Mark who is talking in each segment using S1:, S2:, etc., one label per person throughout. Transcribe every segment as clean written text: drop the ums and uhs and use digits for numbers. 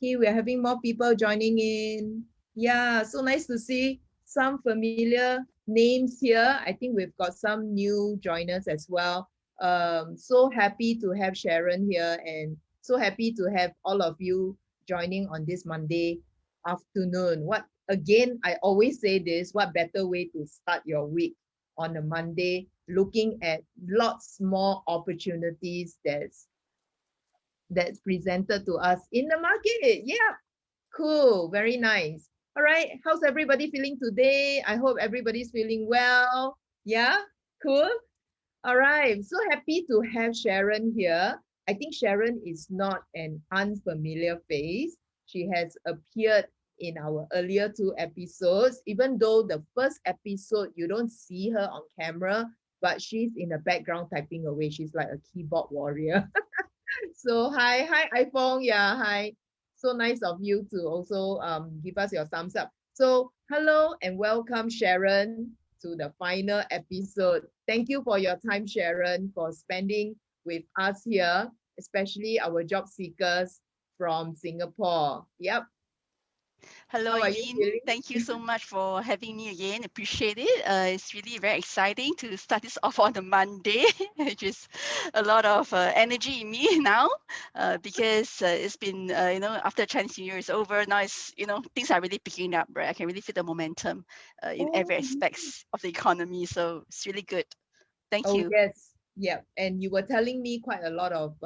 S1: Okay, we're having more people joining in. Yeah, so nice to see some familiar names here. I think we've got some new joiners as well. So happy to have Sharon here and so happy to have all of you joining on this Monday afternoon. What again, I always say this, what better way to start your week on a Monday, looking at lots more opportunities that's presented to us in the market. Yeah, cool, very nice. All right, how's everybody feeling today? I hope everybody's feeling well. Yeah, cool. All right, so happy to have Sharon here. I think Sharon is not an unfamiliar face. She has appeared in our earlier two episodes, even though the first episode you don't see her on camera, but she's in the background typing away. She's like a keyboard warrior. So hi iPhone, yeah, hi. So nice of you to also give us your thumbs up. So hello and welcome Sharon to the final episode. Thank you for your time, Sharon, for spending with us here, especially our job seekers from Singapore. Yep.
S2: Hello
S1: How are you
S2: again.
S1: feeling?
S2: Thank you so much for having me again. Appreciate it. It's really very exciting to start this off on a Monday, which is a lot of energy in me now because it's been, after Chinese New Year is over, now it's, things are really picking up, right? I can really feel the momentum in
S1: Oh,
S2: every aspects of the economy. So it's really good. Thank
S1: oh
S2: you.
S1: yes. Yeah, and you were telling me quite a lot of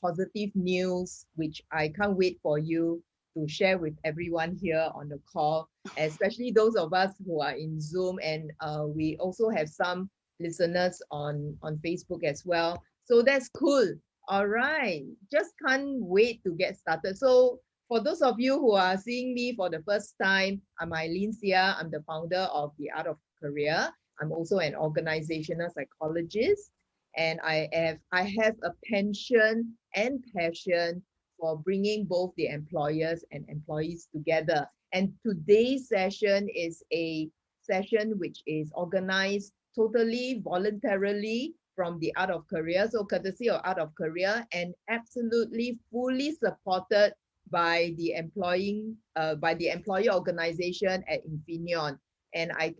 S1: positive news, which I can't wait for you to share with everyone here on the call, especially those of us who are in Zoom, and we also have some listeners on Facebook as well. So that's cool. All right, just can't wait to get started. So for those of you who are seeing me for the first time, I'm Eileen Sia. I'm the founder of The Art of Career. I'm also an organizational psychologist, and I have a penchant and passion for bringing both the employers and employees together. And today's session is a session which is organized totally voluntarily from the Art of Career, so courtesy of Art of Career, and absolutely fully supported by the employer organization at INFINEON. And I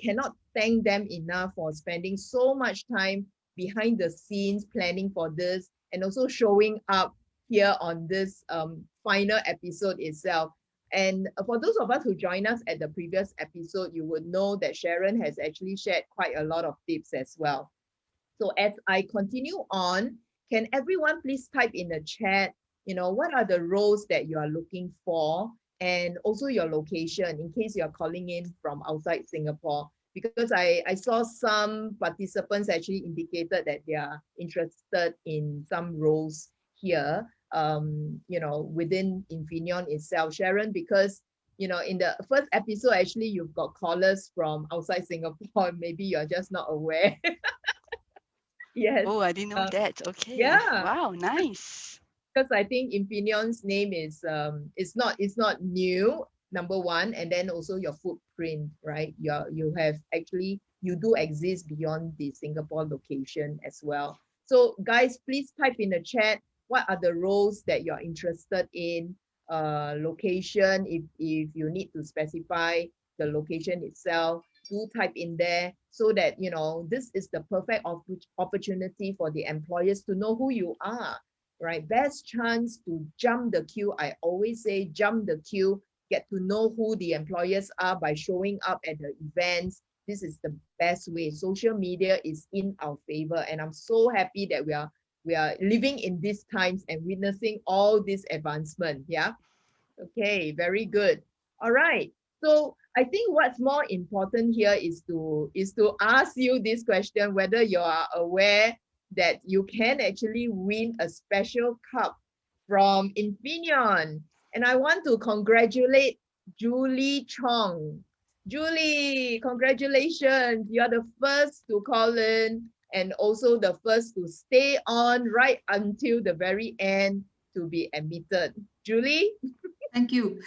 S1: cannot thank them enough for spending so much time behind the scenes planning for this and also showing up here on this final episode itself. And for those of us who joined us at the previous episode, you would know that Sharon has actually shared quite a lot of tips as well. So as I continue on, can everyone please type in the chat, what are the roles that you are looking for, and also your location in case you're calling in from outside Singapore? Because I saw some participants actually indicated that they are interested in some roles here, within INFINEON itself. Sharon, because in the first episode, actually, you've got callers from outside Singapore. Maybe you're just not aware. Yes.
S2: Oh, I didn't know
S1: Uh,
S2: that. Okay.
S1: yeah,
S2: Wow, nice.
S1: because I think Infineon's name is it's not new, number one, and then also your footprint, right? You do exist beyond the Singapore location as well. So guys, please type in the chat what are the roles that you're interested in, location, if you need to specify the location itself, do type in there so that this is the perfect opportunity for the employers to know who you are, right? Best chance to jump the queue. I always say jump the queue, get to know who the employers are by showing up at the events. This is the best way. Social media is in our favor, and I'm so happy that we are living in these times and witnessing all this advancement. Yeah. Okay, very good. All right. So I think what's more important here is to ask you this question, whether you are aware that you can actually win a special cup from Infineon. And I want to congratulate Julie Chong. Julie, congratulations. You are the first to call in and also the first to stay on right until the very end to be admitted. Julie?
S3: Thank you.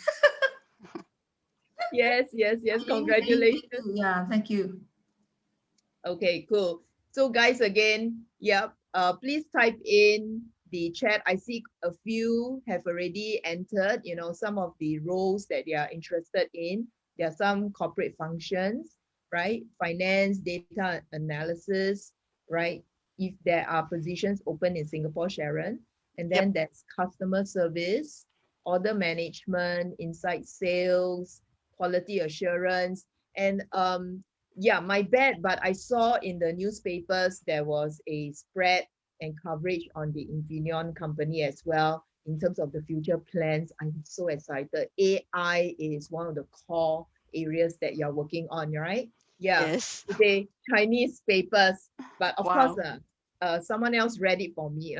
S1: Yes, yes, yes.
S3: Thank
S1: Congratulations.
S3: you. Yeah, thank you.
S1: Okay, cool. So guys, again, yep. Please type in the chat, I see a few have already entered, some of the roles that they are interested in. There are some corporate functions, right? Finance, data analysis, right? If there are positions open in Singapore, Sharon, and then there's customer service, order management, inside sales, quality assurance, and yeah, my bad, but I saw in the newspapers there was a spread and coverage on the INFINEON company as well in terms of the future plans. I'm so excited. AI is one of the core areas that you're working on, right? Yeah.
S2: Yes.
S1: Today, Chinese papers, but of course,
S2: Wow.
S1: someone else read it for me.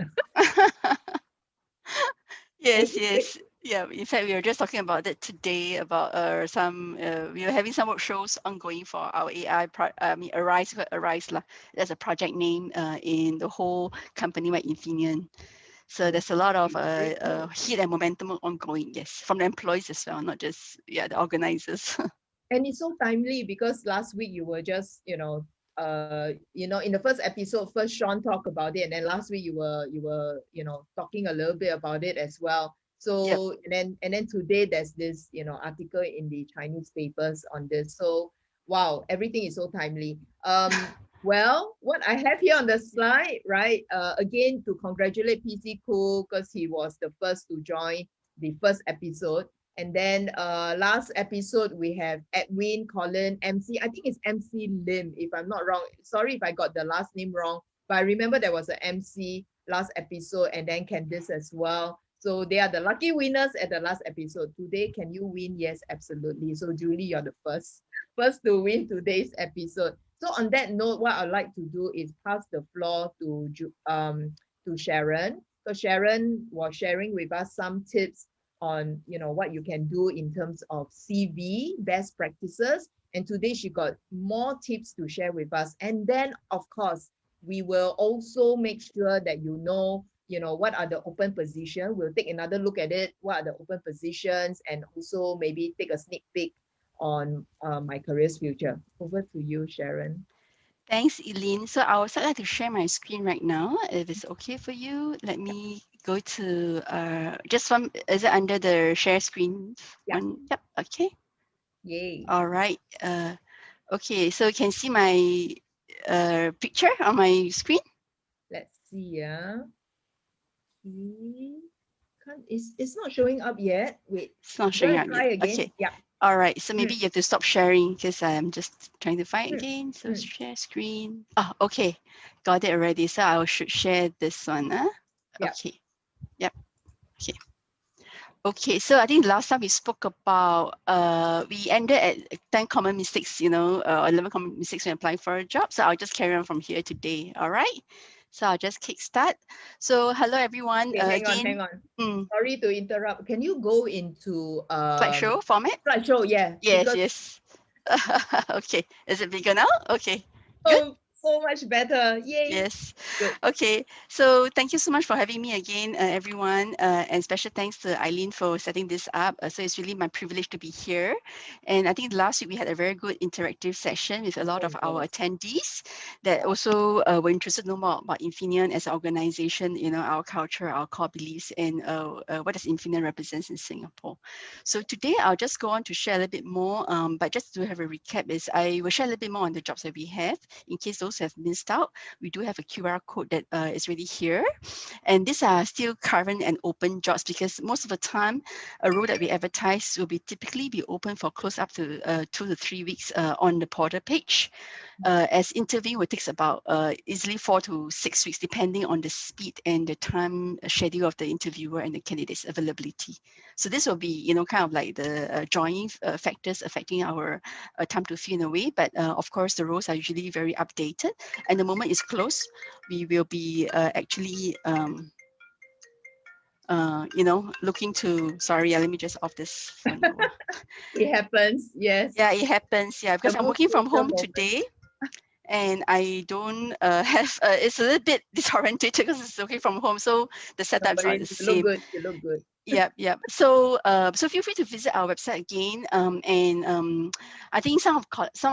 S2: Yes, yes. Yeah, in fact, we were just talking about that today about we were having some workshops ongoing for our AI, Arise lah. That's a project name in the whole company by INFINEON. So there's a lot of heat and momentum ongoing, yes, from the employees as well, not just the organizers.
S1: And it's so timely because last week you were just, in the first episode, first Sean talked about it, and then last week you were, talking a little bit about it as well. So and then today there's this, article in the Chinese papers on this. So wow, everything is so timely. Well, what I have here on the slide, right? Again, to congratulate PC Cool because he was the first to join the first episode. And then last episode, we have Edwin, Colin, MC. I think it's MC Lim, if I'm not wrong. Sorry if I got the last name wrong. But I remember there was an MC last episode and then Candice as well. So they are the lucky winners at the last episode. Today, can you win? Yes, absolutely. So Julie, you're the first to win today's episode. So on that note, what I'd like to do is pass the floor to Sharon. So Sharon was sharing with us some tips on what you can do in terms of CV best practices, and today she got more tips to share with us. And then of course we will also make sure that what are the open positions. We'll take another look at it, what are the open positions, and also maybe take a sneak peek on my career's future. Over to you, Sharon.
S2: Thanks, Eileen. So I would like to share my screen right now. If it's okay for you, let me go to is it under the share screen one? Yep. Okay.
S1: Yay.
S2: All right. Okay, so you can see my picture on my screen.
S1: Let's see. It's not showing up yet. Wait.
S2: It's not showing up
S1: try
S2: yet.
S1: again.
S2: Okay.
S1: Yeah.
S2: All right. So maybe you have to stop sharing because I'm just trying to find again. So share screen. Oh, okay. Got it already. So I should share this one.
S1: Yeah.
S2: Okay. Yep. Okay. Okay, so I think last time we spoke about we ended at 10 common mistakes, 11 common mistakes when applying for a job. So I'll just carry on from here today. All right. So I'll just kickstart. So hello everyone.
S1: Okay, hang on. Sorry to interrupt. Can you go into
S2: slideshow format?
S1: Slideshow, yeah.
S2: Yes. Okay. Is it bigger now? Okay. Good.
S1: So much better. Yay.
S2: Yes.
S1: Good.
S2: Okay. So thank you so much for having me again, everyone. And special thanks to Eileen for setting this up. So it's really my privilege to be here. And I think last week we had a very good interactive session with a lot of our attendees that also were interested to know more about INFINEON as an organization, our culture, our core beliefs, and what does INFINEON represents in Singapore. So today I'll just go on to share a little bit more, but just to have a recap is I will share a little bit more on the jobs that we have in case those have missed out. We do have a QR code that is really here, and these are still current and open jobs because most of the time a role that we advertise will be typically be open for close up to 2 to 3 weeks on the portal page, as interviewing will take about easily 4 to 6 weeks depending on the speed and the time schedule of the interviewer and the candidate's availability. So this will be kind of like the joining factors affecting our time to fill in a way, but of course the roles are usually very updated, and the moment it's closed we will be actually looking to, sorry, let me just off this phone.
S1: It happens, yes.
S2: Yeah, it happens, yeah, because I'm working from home today and I don't have, it's a little bit disorientated because it's working from home, so the setup is not the same.
S1: You look good.
S2: Yep. So, so feel free to visit our website again. I think some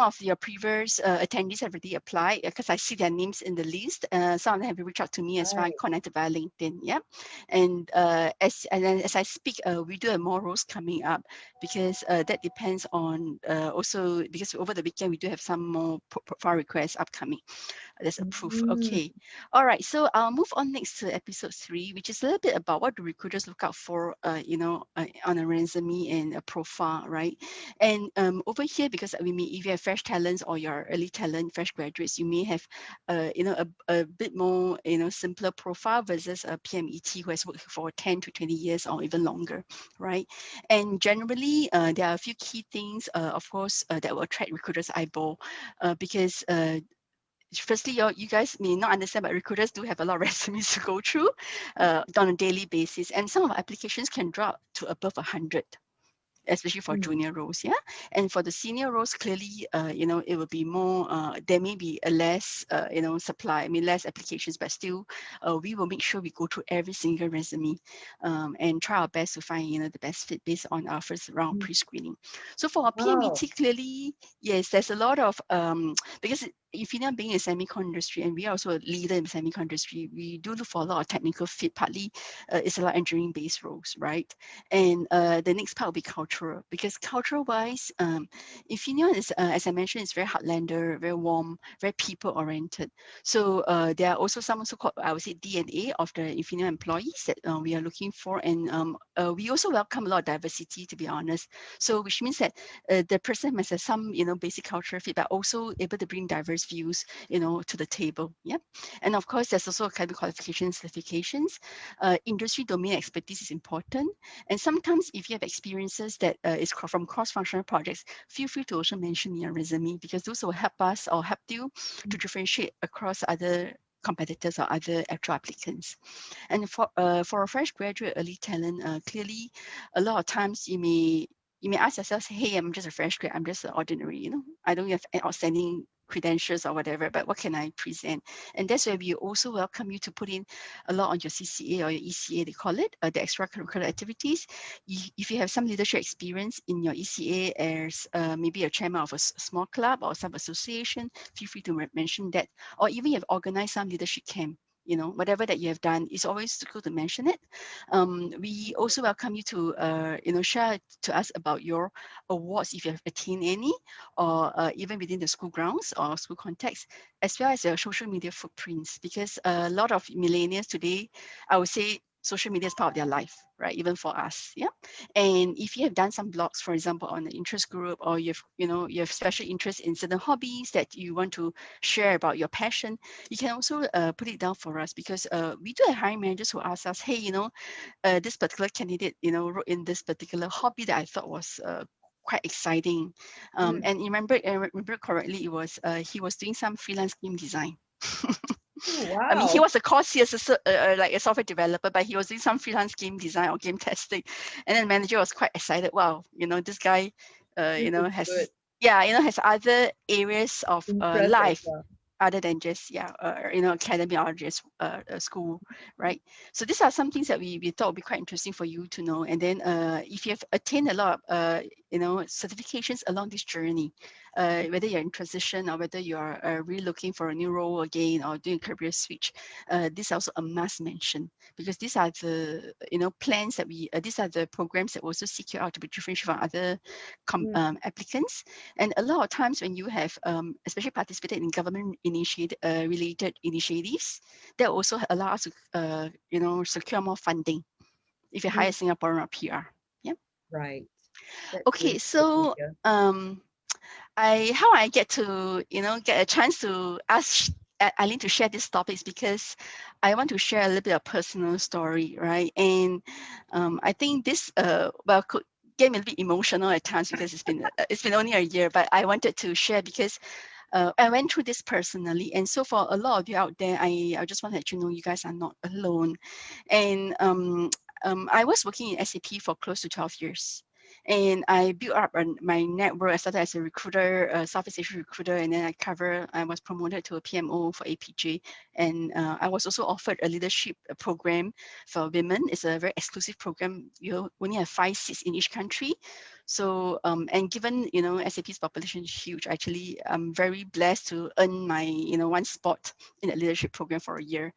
S2: of your previous attendees have already applied because I see their names in the list. Some of them have reached out to me as well,
S1: Right.
S2: connected via LinkedIn. Yeah, and then as I speak, we do have more roles coming up because that depends on also because over the weekend we do have some more profile requests upcoming. That's approved.
S1: Mm,
S2: Okay. All right. So I'll move on next to episode 3, which is a little bit about what do recruiters look out for, on a resume and a profile, right? And over here, because if you have fresh talents or you're early talent, fresh graduates, you may have, a bit more, simpler profile versus a PMET who has worked for 10 to 20 years or even longer, right? And generally, there are a few key things, of course, that will attract recruiters' eyeball, because firstly, you guys may not understand, but recruiters do have a lot of resumes to go through on a daily basis. And some of our applications can drop to above 100, especially for
S1: mm,
S2: junior roles. Yeah. And for the senior roles, clearly, it will be more, there may be a less, supply, less applications, but still, we will make sure we go through every single resume and try our best to find, the best fit based on our first round
S1: mm.
S2: pre-screening. So for our
S1: Wow.
S2: PMET, clearly, yes, there's a lot of, because Infineon being a semicon industry, and we are also a leader in the semicon industry, we do look for a lot of technical fit. Partly, it's a lot of engineering-based roles, right? And the next part will be cultural, because cultural-wise, Infineon is, as I mentioned, it's very heartlander, very warm, very people-oriented. So there are also some so-called, I would say, DNA of the Infineon employees that we are looking for, and we also welcome a lot of diversity, to be honest. So which means that the person must have some, basic cultural fit, but also able to bring diverse views, to the table. Yeah. And of course, there's also academic qualifications, certifications. Industry domain expertise is important. And sometimes if you have experiences that is from cross-functional projects, feel free to also mention in your resume, because those will help us or help you to differentiate across other competitors or other actual applicants. And for a fresh graduate early talent, clearly a lot of times you may ask yourself, hey, I'm just a fresh grad, I'm just an ordinary, I don't have outstanding credentials or whatever, but what can I present? And that's where we also welcome you to put in a lot on your CCA or your ECA, they call it, the extracurricular activities. If you have some leadership experience in your ECA as maybe a chairman of a small club or some association, feel free to mention that. Or even you have organized some leadership camp, whatever that you have done, it's always good to mention it. We also welcome you to, share to us about your awards if you have attained any, or even within the school grounds or school context, as well as your social media footprints, because a lot of millennials today, I would say, social media is part of their life, right? Even for us, yeah. And if you have done some blogs, for example, on the interest group, or you have special interest in certain hobbies that you want to share about your passion, you can also put it down for us, because we do have hiring managers who ask us, hey, this particular candidate, wrote in this particular hobby that I thought was quite exciting.
S1: Mm.
S2: And I remember correctly, it was he was doing some freelance game design.
S1: Oh,
S2: He
S1: wow.
S2: was a course, he is like a software developer, but he was doing some freelance game design or game testing. And then the manager was quite excited. Wow, this guy,
S1: This is good.
S2: has other areas of
S1: Interest as
S2: life
S1: well.
S2: other than just academy or just school, right? So these are some things that we thought would be quite interesting for you to know. And then if you have attained a lot of certifications along this journey, whether you're in transition or whether you are really looking for a new role again or doing a career switch, this is also a must mention, because these are the plans that these are the programs that also seek you out to be differentiated from other applicants. And a lot of times when you have especially participated in government related initiatives, that also allow us to secure more funding if you hire
S1: Mm.
S2: Singaporean or PR. Yeah.
S1: Right. That's
S2: Okay,
S1: really good to
S2: so
S1: hear.
S2: how I get to get a chance to ask Eileen to share these topics, because I want to share a little bit of personal story, right? And I think this could get me a bit emotional at times, because it's been only a year, but I wanted to share because I went through this personally. And so for a lot of you out there, I just want to let you know you guys are not alone. And I was working in SAP for close to 12 years. And I built up my network. I started as a recruiter, a Southeast Asian recruiter, and then I was promoted to a PMO for APJ. And I was also offered a leadership program for women. It's a very exclusive program. You only have 5 seats in each country. So, and given, SAP's population is huge, actually, I'm very blessed to earn my, one spot in the leadership program for a year.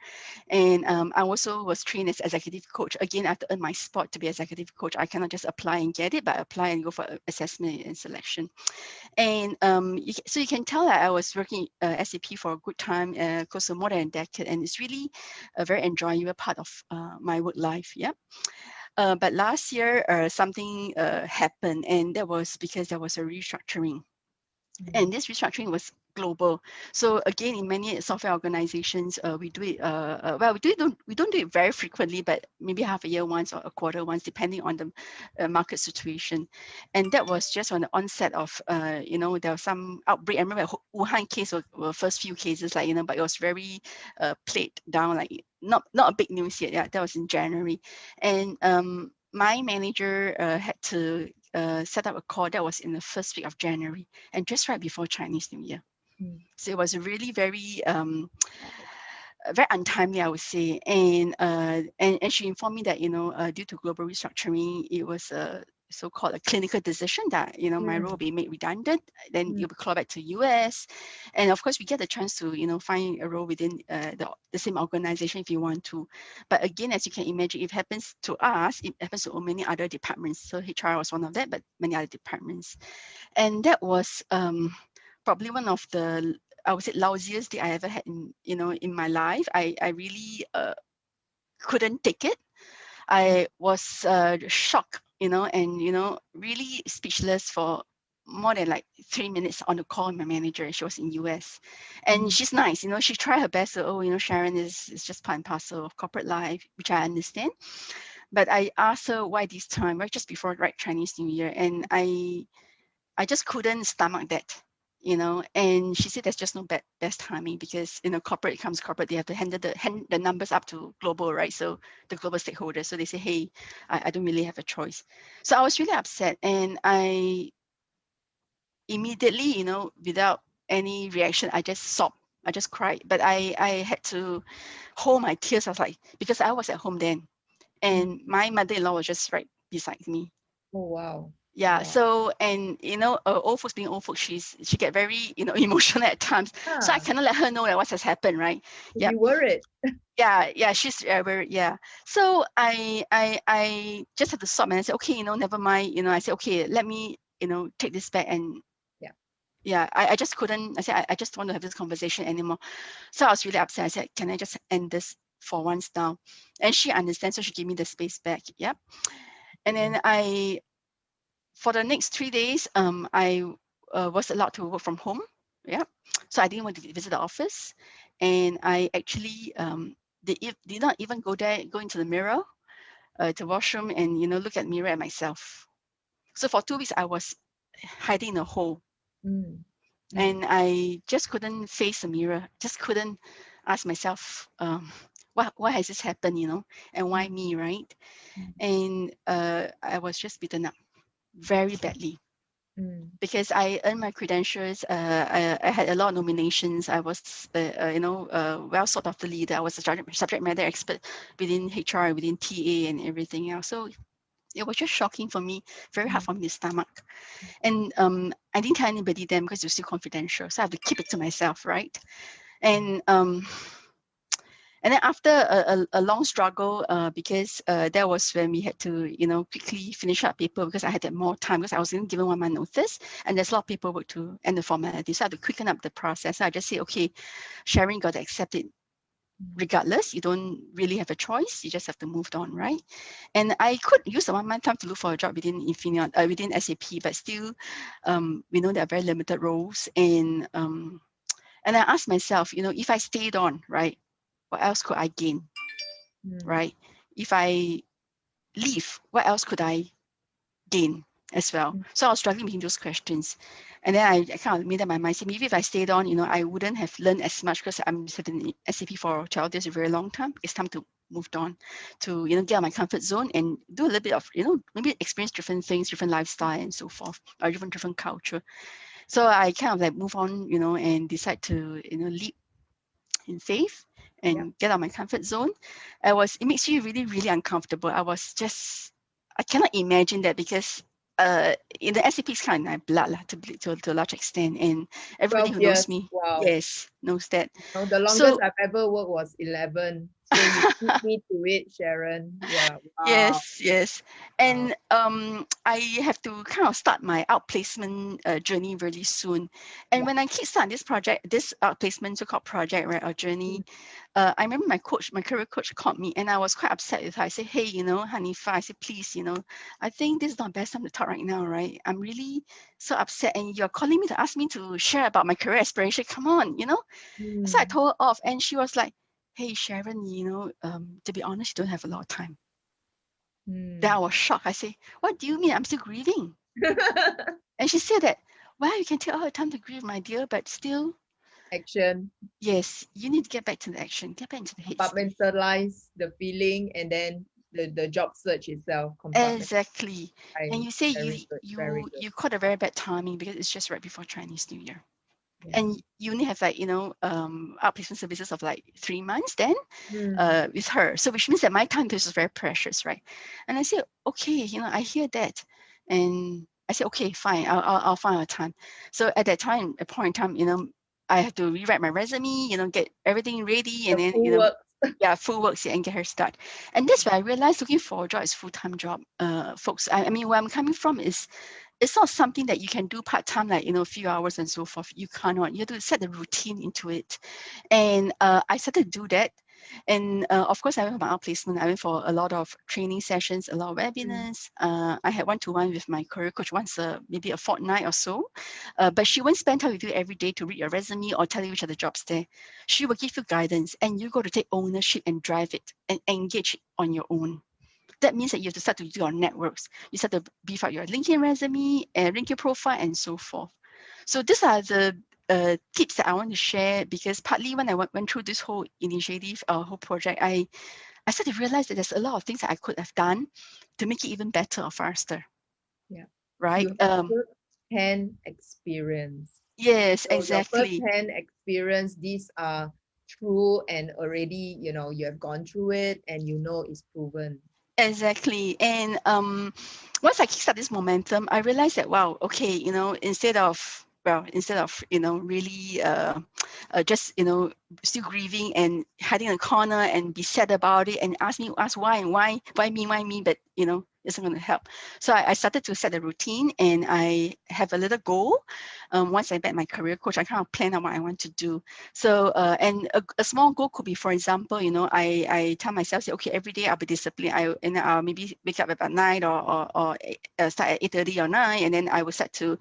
S2: And I also was trained as executive coach. Again, I have to earn my spot to be executive coach. I cannot just apply and get it, but apply and go for assessment and selection. And so you can tell that I was working SAP for a good time, close to more than a decade, and it's really a very enjoyable part of my work life. Yeah. But last year, something happened, and that was because there was a restructuring. And this restructuring was global. So again, in many software organizations, we do it. We don't do it very frequently, but maybe half a year once or a quarter once, depending on the market situation. And that was just on the onset of, there was some outbreak. I remember Wuhan case were first few cases, but it was very played down, not a big news yet. Yeah, that was in January, and my manager had to set up a call that was in the first week of January, and just right before Chinese New Year. So it was really very very untimely, I would say. And she informed me that due to global restructuring, it was a so-called a clinical decision that my role will be made redundant. Then you'll be called back to US, and of course we get the chance to find a role within the same organization if you want to. But again, as you can imagine, if it happens to us, it happens to many other departments. So HR was one of that, but many other departments. And that was probably one of the, I would say, lousiest day I ever had in my life. I really couldn't take it. I was shocked, and really speechless for more than 3 minutes on the call with my manager. She was in US, and she's nice. She tried her best. So, Sharon is just part and parcel of corporate life, which I understand. But I asked her why this time, right just before Chinese New Year, and I just couldn't stomach that. And she said there's just no best timing because corporate comes corporate, they have to hand the numbers up to global, right? So the global stakeholders, so they say, hey, I don't really have a choice. So I was really upset, and I immediately, without any reaction, I just sobbed. I just cried, but I had to hold my tears. I was like, because I was at home then, and my mother-in-law was just right beside me.
S1: Oh, wow.
S2: Yeah.
S1: Wow.
S2: So, and old folks being old folks, she get very emotional at times. So I cannot let her know that what has happened, right?
S1: Yeah. You worried.
S2: Yeah. She's very, yeah. So I just had to stop and I said, okay, never mind. I said, okay, let me take this back. And yeah, I just couldn't. I said I just want to have this conversation anymore. So I was really upset. I said, can I just end this for once now? And she understands, so she gave me the space back. Yeah. And then for the next 3 days, I was allowed to work from home. Yeah. So I didn't want to visit the office. And I actually did not even go into the mirror, to washroom and, look at mirror at myself. So for 2 weeks, I was hiding in a hole. And I just couldn't face the mirror, just couldn't ask myself, why has this happened, and why me, right? And I was just beaten up very badly. Because I earned my credentials. I had a lot of nominations. I was, well sought after leader. I was a subject matter expert within HR, within TA and everything else. So it was just shocking for me, very hard for me to stomach. And I didn't tell anybody then because it was still confidential. So I have to keep it to myself, right? And then after a long struggle, because that was when we had to, quickly finish up paper because I had more time because I was given 1 month notice and there's a lot of paperwork to end the formality. So I had to quicken up the process. So I just say, okay, Sharon, got to accept it regardless. You don't really have a choice. You just have to move on, right? And I could use the 1 month time to look for a job within INFINEON, within SAP, but still, we know there are very limited roles. And I asked myself, if I stayed on, right, what else could I gain, right? If I leave, what else could I gain? as well. So I was struggling between those questions. And then I kind of made up my mind, say maybe if I stayed on, I wouldn't have learned as much because I'm sitting in SAP for 12 years, a very long time. It's time to move on to, get out of my comfort zone and do a little bit of, maybe experience different things, different lifestyle and so forth, or different culture. So I kind of like move on, and decide to, leap in faith and get out of my comfort zone. It makes you really, really uncomfortable. I cannot imagine that because in the SCP is kind of my blood to a large extent, and everybody
S1: 12
S2: who
S1: years.
S2: knows me,
S1: Wow.
S2: yes, knows that.
S1: The longest I've ever worked was 11. So you beat me to it, Sharon. Yeah. Wow.
S2: Yes. And I have to kind of start my outplacement journey really soon. And when I kickstart this project, this outplacement so-called project, right, or journey, I remember my career coach called me, and I was quite upset with her. I said, hey, Hanifa, I said, please, I think this is not the best time to talk right now, right? I'm really so upset, and you're calling me to ask me to share about my career aspiration. Come on, So I told her off, and she was like, hey, Sharon, to be honest, you don't have a lot of time. Then I was shocked. I say, what do you mean? I'm still grieving. And she said that, well, you can take all the time to grieve, my dear, but still.
S1: Action.
S2: Yes, you need to get back to the action, get back into the headspace.
S1: Compartmentalize the feeling and then the job search itself.
S2: Exactly. And you say you caught a very bad timing because it's just right before Chinese New Year. Yeah. And you only have outplacement services of like 3 months then with her. So which means that my time is very precious, right? And I said, okay, I hear that. And I said, okay, fine, I'll find a time. So at that time, a point in time, I had to rewrite my resume, get everything ready, and then full works and get her started. And that's where I realized looking for a job is full-time job, folks. I mean, where I'm coming from is it's not something that you can do part-time, like, a few hours and so forth. You cannot. You have to set the routine into it. And I started to do that. And of course, I went for my outplacement. I went for a lot of training sessions, a lot of webinars. I had one-to-one with my career coach once, maybe a fortnight or so. But she won't spend time with you every day to read your resume or tell you which are the jobs there. She will give you guidance, and you got to take ownership and drive it and engage on your own. That means that you have to start to do your networks. You start to beef out your LinkedIn resume, LinkedIn profile, and so forth. So these are the tips that I want to share, because partly when I went through this whole initiative, whole project, I started to realize that there's a lot of things that I could have done to make it even better or faster.
S1: Yeah.
S2: Right.
S1: You have first-hand experience.
S2: Yes,
S1: so
S2: exactly.
S1: Your first-hand experience, these are true and already, you have gone through it and it's proven.
S2: Exactly. And once I kickstart this momentum, I realized that, wow, okay, instead of really just, still grieving and hiding in a corner and be sad about it and ask why and why me, but, it's not going to help. So I started to set a routine, and I have a little goal. Once I met my career coach, I kind of plan out what I want to do. So, and a small goal could be, for example, I tell myself, say, okay, every day I'll be disciplined. I'll maybe wake up about 9 or start at 8:30 or 9, and then I will set to,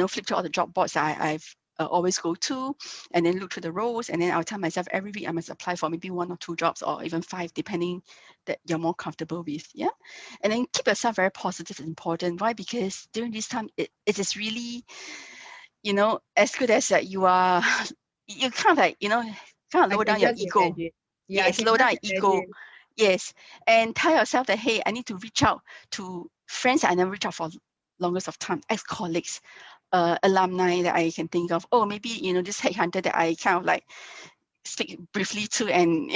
S2: flip to all the job boards that I've always go to, and then look through the roles, and then I'll tell myself every week I must apply for maybe 1 or 2 jobs, or even 5, depending that you're more comfortable with. Yeah. And then keep yourself very positive is important. Why? Because during this time, it is really, as good as that you are, you kind of lower down your ego. Yes, lower down your ego. Yes. And tell yourself that, hey, I need to reach out to friends that I never reach out for longest of time, ex-colleagues, alumni that I can think of. Oh, maybe, this headhunter that I kind of like speak briefly to, and,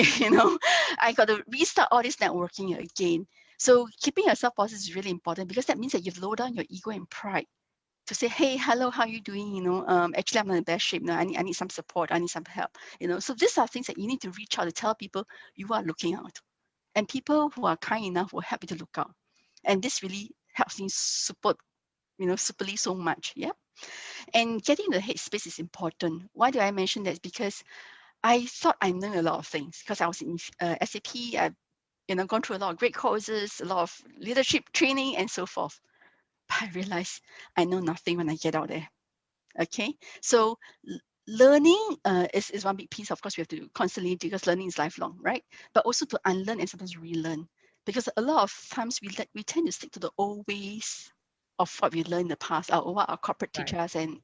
S2: I got to restart all this networking again. So keeping yourself positive is really important, because that means that you've lowered down your ego and pride to say, hey, hello, how are you doing? Actually, I'm not in the best shape. I need some support. I need some help. So these are things that you need to reach out to tell people you are looking out. And people who are kind enough will help you to look out. And this really helps me superly so much. Yeah. And getting the headspace is important. Why do I mention that? Because I thought I knew a lot of things, because I was in SAP. I've gone through a lot of great courses, a lot of leadership training, and so forth. But I realized I know nothing when I get out there. Okay, so learning is one big piece. Of course, we have to constantly, because learning is lifelong, right? But also to unlearn and sometimes relearn, because a lot of times we tend to stick to the old ways of what we learned in the past, or what our corporate
S1: Right.
S2: teach us, and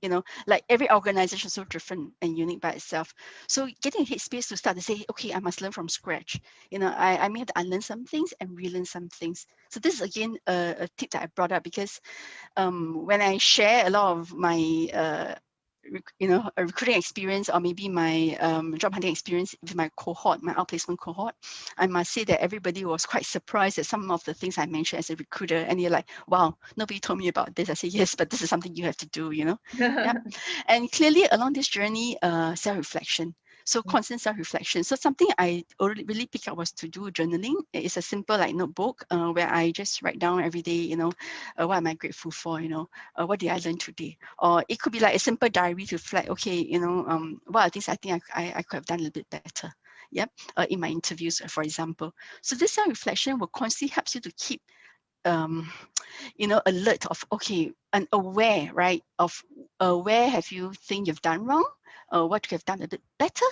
S2: like every organization is so different and unique by itself. So getting a headspace to start to say, okay, I must learn from scratch. I may have to unlearn some things and relearn some things. So this is again a tip that I brought up, because when I share a lot of my a recruiting experience, or maybe my job hunting experience with my cohort, my outplacement cohort, I must say that everybody was quite surprised at some of the things I mentioned as a recruiter. And you're like, wow, nobody told me about this. I say, yes, but this is something you have to do, Yeah. And clearly along this journey, self-reflection. So constant self-reflection. So something I really picked up was to do journaling. It's a simple like notebook where I just write down every day, what am I grateful for, what did I learn today? Or it could be like a simple diary to reflect, okay, what are things I think I could have done a little bit better. Yep. In my interviews, for example. So this self-reflection will constantly help you to keep alert of, okay, and aware, right, of where have you think you've done wrong, what you have done a bit better,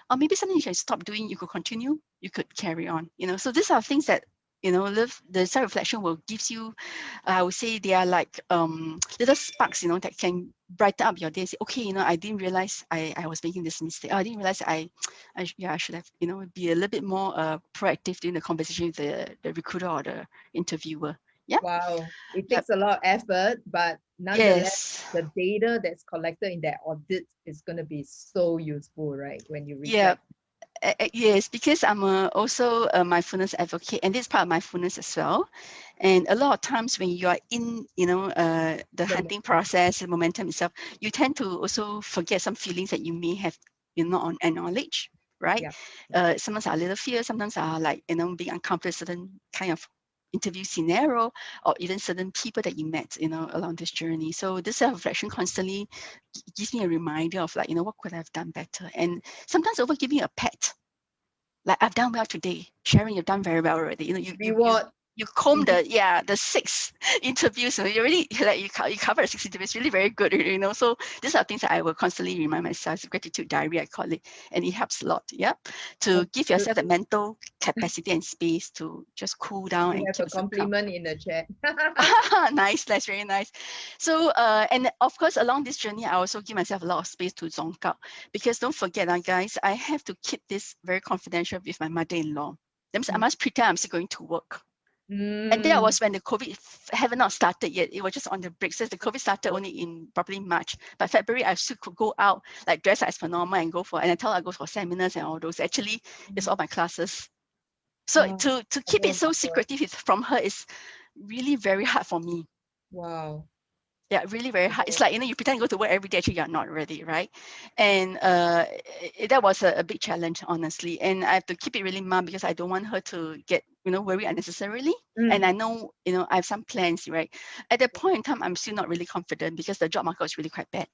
S2: or maybe something you can stop doing, you could continue, you could carry on, so these are things that, the self-reflection will gives you, I would say they are like little sparks, that can brighten up your day. Say, okay, I didn't realize I was making this mistake. Oh, I didn't realize I should have, be a little bit more proactive during the conversation with the recruiter or the interviewer. Yeah.
S1: Wow. It takes a lot of effort, but nonetheless,
S2: Yes.
S1: the data that's collected in that audit is going to be so useful, right? When you
S2: Yeah.
S1: reflect.
S2: Yes, because I'm also a mindfulness advocate, and this is part of mindfulness as well. And a lot of times when you are in, the hunting process, the momentum itself, you tend to also forget some feelings that you may have, not acknowledged, right?
S1: Yeah.
S2: Sometimes are a little fear, sometimes are like, being uncomfortable with certain kind of interview scenario, or even certain people that you met, along this journey. So this self-reflection constantly gives me a reminder of like, what could I have done better? And sometimes over giving a pat, like I've done well today. Sharon, you've done very well already.
S1: Reward.
S2: You comb the 6 interviews. So you already like you cover 6 interviews. Really very good. So these are things that I will constantly remind myself. It's a gratitude diary, I call it, and it helps a lot. Yeah, to give yourself the mental capacity and space to just cool down
S1: We
S2: and
S1: have
S2: keep
S1: a
S2: yourself calm.
S1: compliment in the chat.
S2: Nice, that's very nice. So and of course along this journey I also give myself a lot of space to zonk out, because don't forget guys, I have to keep this very confidential with my mother-in-law. That means I must pretend I'm still going to work. And that was when the COVID haven't not started yet. It was just on the break. So the COVID started only in probably March. But February, I still could go out, like dress as per normal and go for, and I tell her I go for seminars and all those. Actually, it's all my classes. So to keep it so secretive from her is really very hard for me.
S1: Wow.
S2: Yeah, really very hard. It's like, you pretend to go to work every day, actually you're not ready, right? And that was a big challenge, honestly. And I have to keep it really mum, because I don't want her to get, worried unnecessarily. And I know, I have some plans, right? At that point in time, I'm still not really confident, because the job market was really quite bad.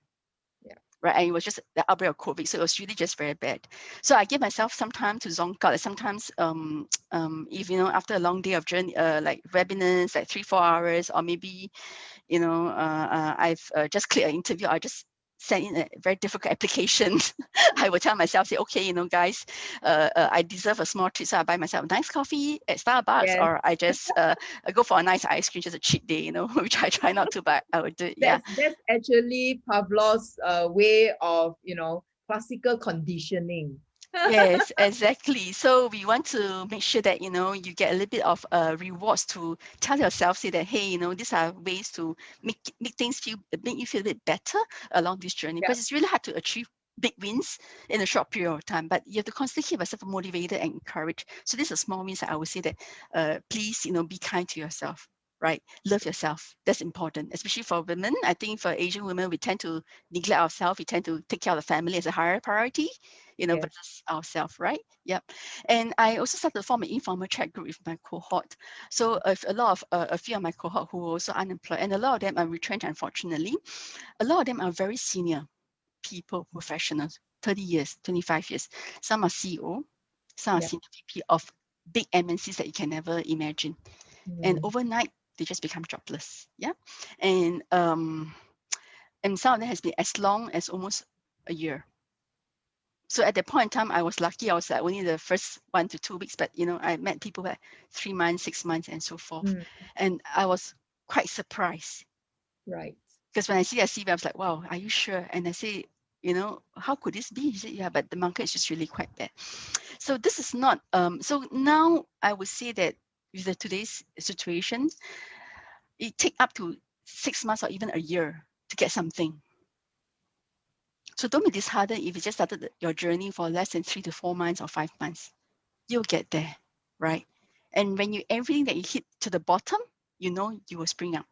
S1: Yeah.
S2: Right. And it was just the outbreak of COVID. So it was really just very bad. So I give myself some time to zonk out. Sometimes if, after a long day of journey, like webinars, like 3-4 hours, or maybe I've just cleared an interview, I just send in a very difficult application. I would tell myself, say, okay, guys, I deserve a small treat, so I buy myself a nice coffee at Starbucks, or I just go for a nice ice cream, just a cheat day, which I try not to, but I would do it. Yeah.
S1: That's actually Pavlov's way of, classical conditioning.
S2: Yes, exactly. So we want to make sure that, you get a little bit of rewards to tell yourself, say that, hey, these are ways to make things make you feel a bit better along this journey, because it's really hard to achieve big wins in a short period of time, but you have to constantly keep yourself motivated and encouraged. So these are small wins that I would say that please, be kind to yourself. Right? Love yourself. That's important, especially for women. I think for Asian women, we tend to neglect ourselves. We tend to take care of the family as a higher priority, versus ourselves, right? Yep. And I also started to form an informal chat group with my cohort. So a few of my cohort who are also unemployed, and a lot of them are retrenched, unfortunately. A lot of them are very senior people, professionals, 30 years, 25 years. Some are CEO, some are senior VP of big MNCs that you can never imagine. And overnight, they just become jobless. Yeah. And some of them has been as long as almost a year. So at that point in time, I was lucky. I was like only the first 1 to 2 weeks, but I met people at 3 months, 6 months, and so forth. And I was quite surprised
S1: Right.
S2: Because when I see a CV, I was like, wow, are you sure? And I say, how could this be? He said, yeah, but the market is just really quite bad. So this is not, so now I would say that with today's situation, it take up to 6 months or even a year to get something. So don't be disheartened if you just started your journey for less than 3 to 4 months or 5 months. You'll get there, right? And when everything that you hit to the bottom, you will spring up.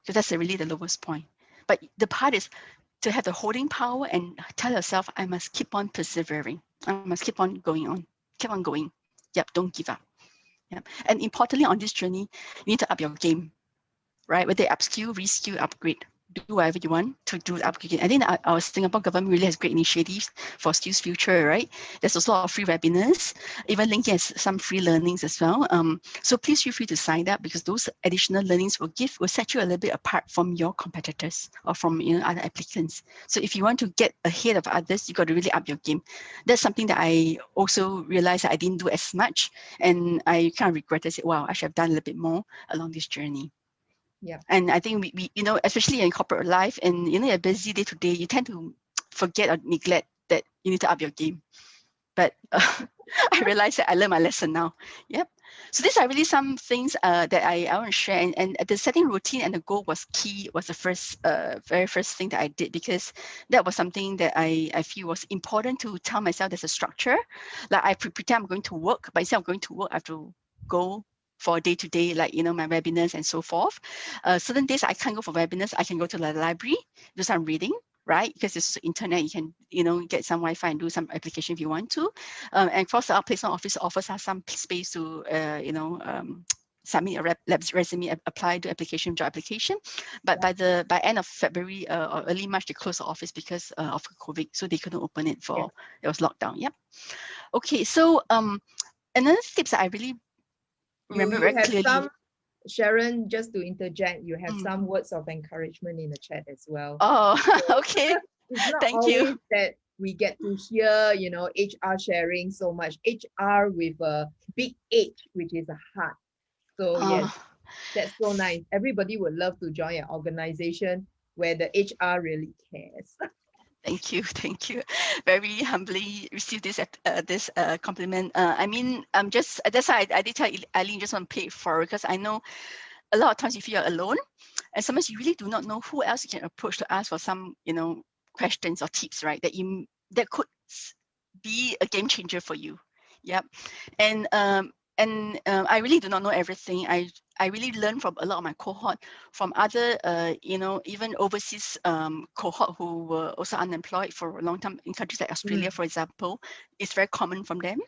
S2: So that's really the lowest point. But the part is to have the holding power and tell yourself, I must keep on persevering. I must keep on going on. Keep on going. Yep, don't give up. Yep. And importantly on this journey, you need to up your game, right? Whether upskill, reskill, upgrade. Do whatever you want to do the upgrade. I think our Singapore government really has great initiatives for Skills Future, right? There's also a lot of free webinars. Even LinkedIn has some free learnings as well. So please feel free to sign up because those additional learnings will set you a little bit apart from your competitors or from other applicants. So if you want to get ahead of others, you got to really up your game. That's something that I also realized that I didn't do as much, and I kind of regretted it. Wow, I should have done a little bit more along this journey.
S1: Yeah.
S2: And I think we especially in corporate life and a busy day to day, you tend to forget or neglect that you need to up your game. But I realized that I learned my lesson now. Yep. So these are really some things that I want to share. And the setting routine and the goal was key, was the very first thing that I did, because that was something that I feel was important to tell myself there's a structure. Like I pretend I'm going to work, but instead of going to work, I have to go for day-to-day, like, my webinars and so forth. Certain days I can't go for webinars. I can go to the library, do some reading, right? Because it's internet, you can, get some Wi-Fi and do some application if you want to. And of course, our placement office offers us some space to, submit a resume, apply to application, job application. But by end of February or early March, they closed the office because of COVID, so they couldn't open it it was locked down. Yep. Okay, so another tips that I really remember very
S1: have
S2: clearly.
S1: some, Sharon, just to interject, you have some words of encouragement in the chat as well.
S2: Oh, okay.
S1: It's not
S2: Thank
S1: always
S2: you.
S1: that we get to hear, HR sharing so much. HR with a big H, which is a heart. So yes, that's so nice. Everybody would love to join an organization where the HR really cares.
S2: Thank you. Very humbly received this compliment. I mean, that's why I did tell Eileen just want to pay it forward, because I know a lot of times you feel alone, and sometimes you really do not know who else you can approach to ask for some, questions or tips, right? That could be a game changer for you. Yep. And I really do not know everything. I really learned from a lot of my cohort, from other, even overseas cohort who were also unemployed for a long time in countries like Australia, for example. It's very common from them.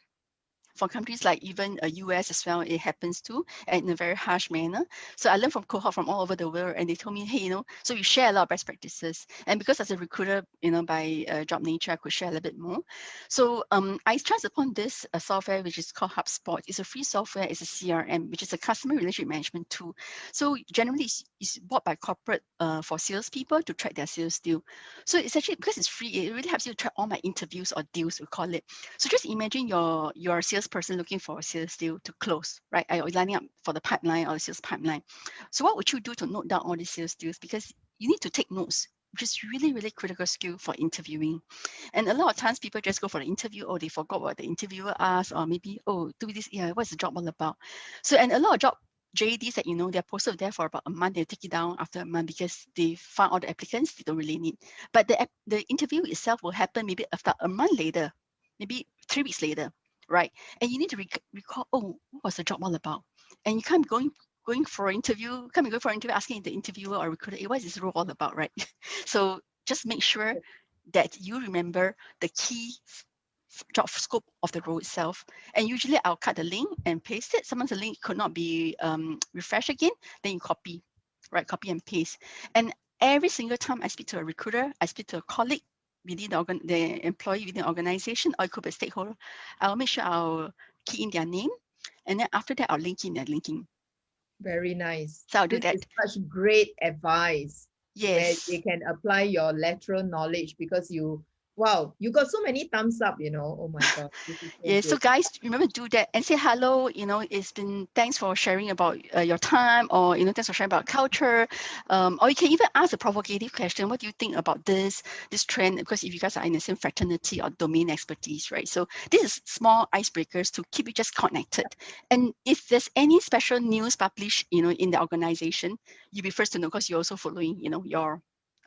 S2: For countries like even US as well, it happens too, and in a very harsh manner. So I learned from cohort from all over the world, and they told me, hey, so we share a lot of best practices. And because as a recruiter, by job nature, I could share a little bit more. So I chanced upon this software, which is called HubSpot. It's a free software. It's a CRM, which is a customer relationship management tool. So generally, it's bought by corporate for salespeople to track their sales deal. So it's actually, because it's free, it really helps you to track all my interviews or deals, we call it. So just imagine your salesperson looking for a sales deal to close, right? Are you lining up for the pipeline or the sales pipeline? So what would you do to note down all these sales deals? Because you need to take notes, which is really, really critical skill for interviewing. And a lot of times people just go for the interview, or they forgot what the interviewer asked, or maybe, do this, what's the job all about? So, and a lot of job JDs that they're posted there for about a month, they take it down after a month because they found all the applicants they don't really need. But the interview itself will happen maybe after a month later, maybe 3 weeks later, right? And you need to recall, what was the job all about? And you can't be going for an interview, asking the interviewer or recruiter, hey, what is this role all about, right? So just make sure that you remember the key job scope of the role itself. And usually I'll cut the link and paste it. Sometimes the link could not be refreshed again, then you copy and paste. And every single time I speak to a recruiter, I speak to a colleague within the employee within the organization, or it could be a stakeholder, I'll make sure I'll key in their name. And then after that, I'll link in their linking.
S1: Very nice.
S2: So I'll do that.
S1: This is such great advice.
S2: Yes.
S1: Where you can apply your lateral knowledge, because you Wow, you got so many thumbs up, you know. Oh my God, this is so
S2: Yeah, so
S1: good.
S2: guys, remember to do that and say hello. It's been thanks for sharing about your time, or thanks for sharing about culture. Or you can even ask a provocative question. What do you think about this trend? Because if you guys are in the same fraternity or domain expertise, right? So this is small icebreakers to keep you just connected. And if there's any special news published, in the organization, you'll be first to know because you're also following, your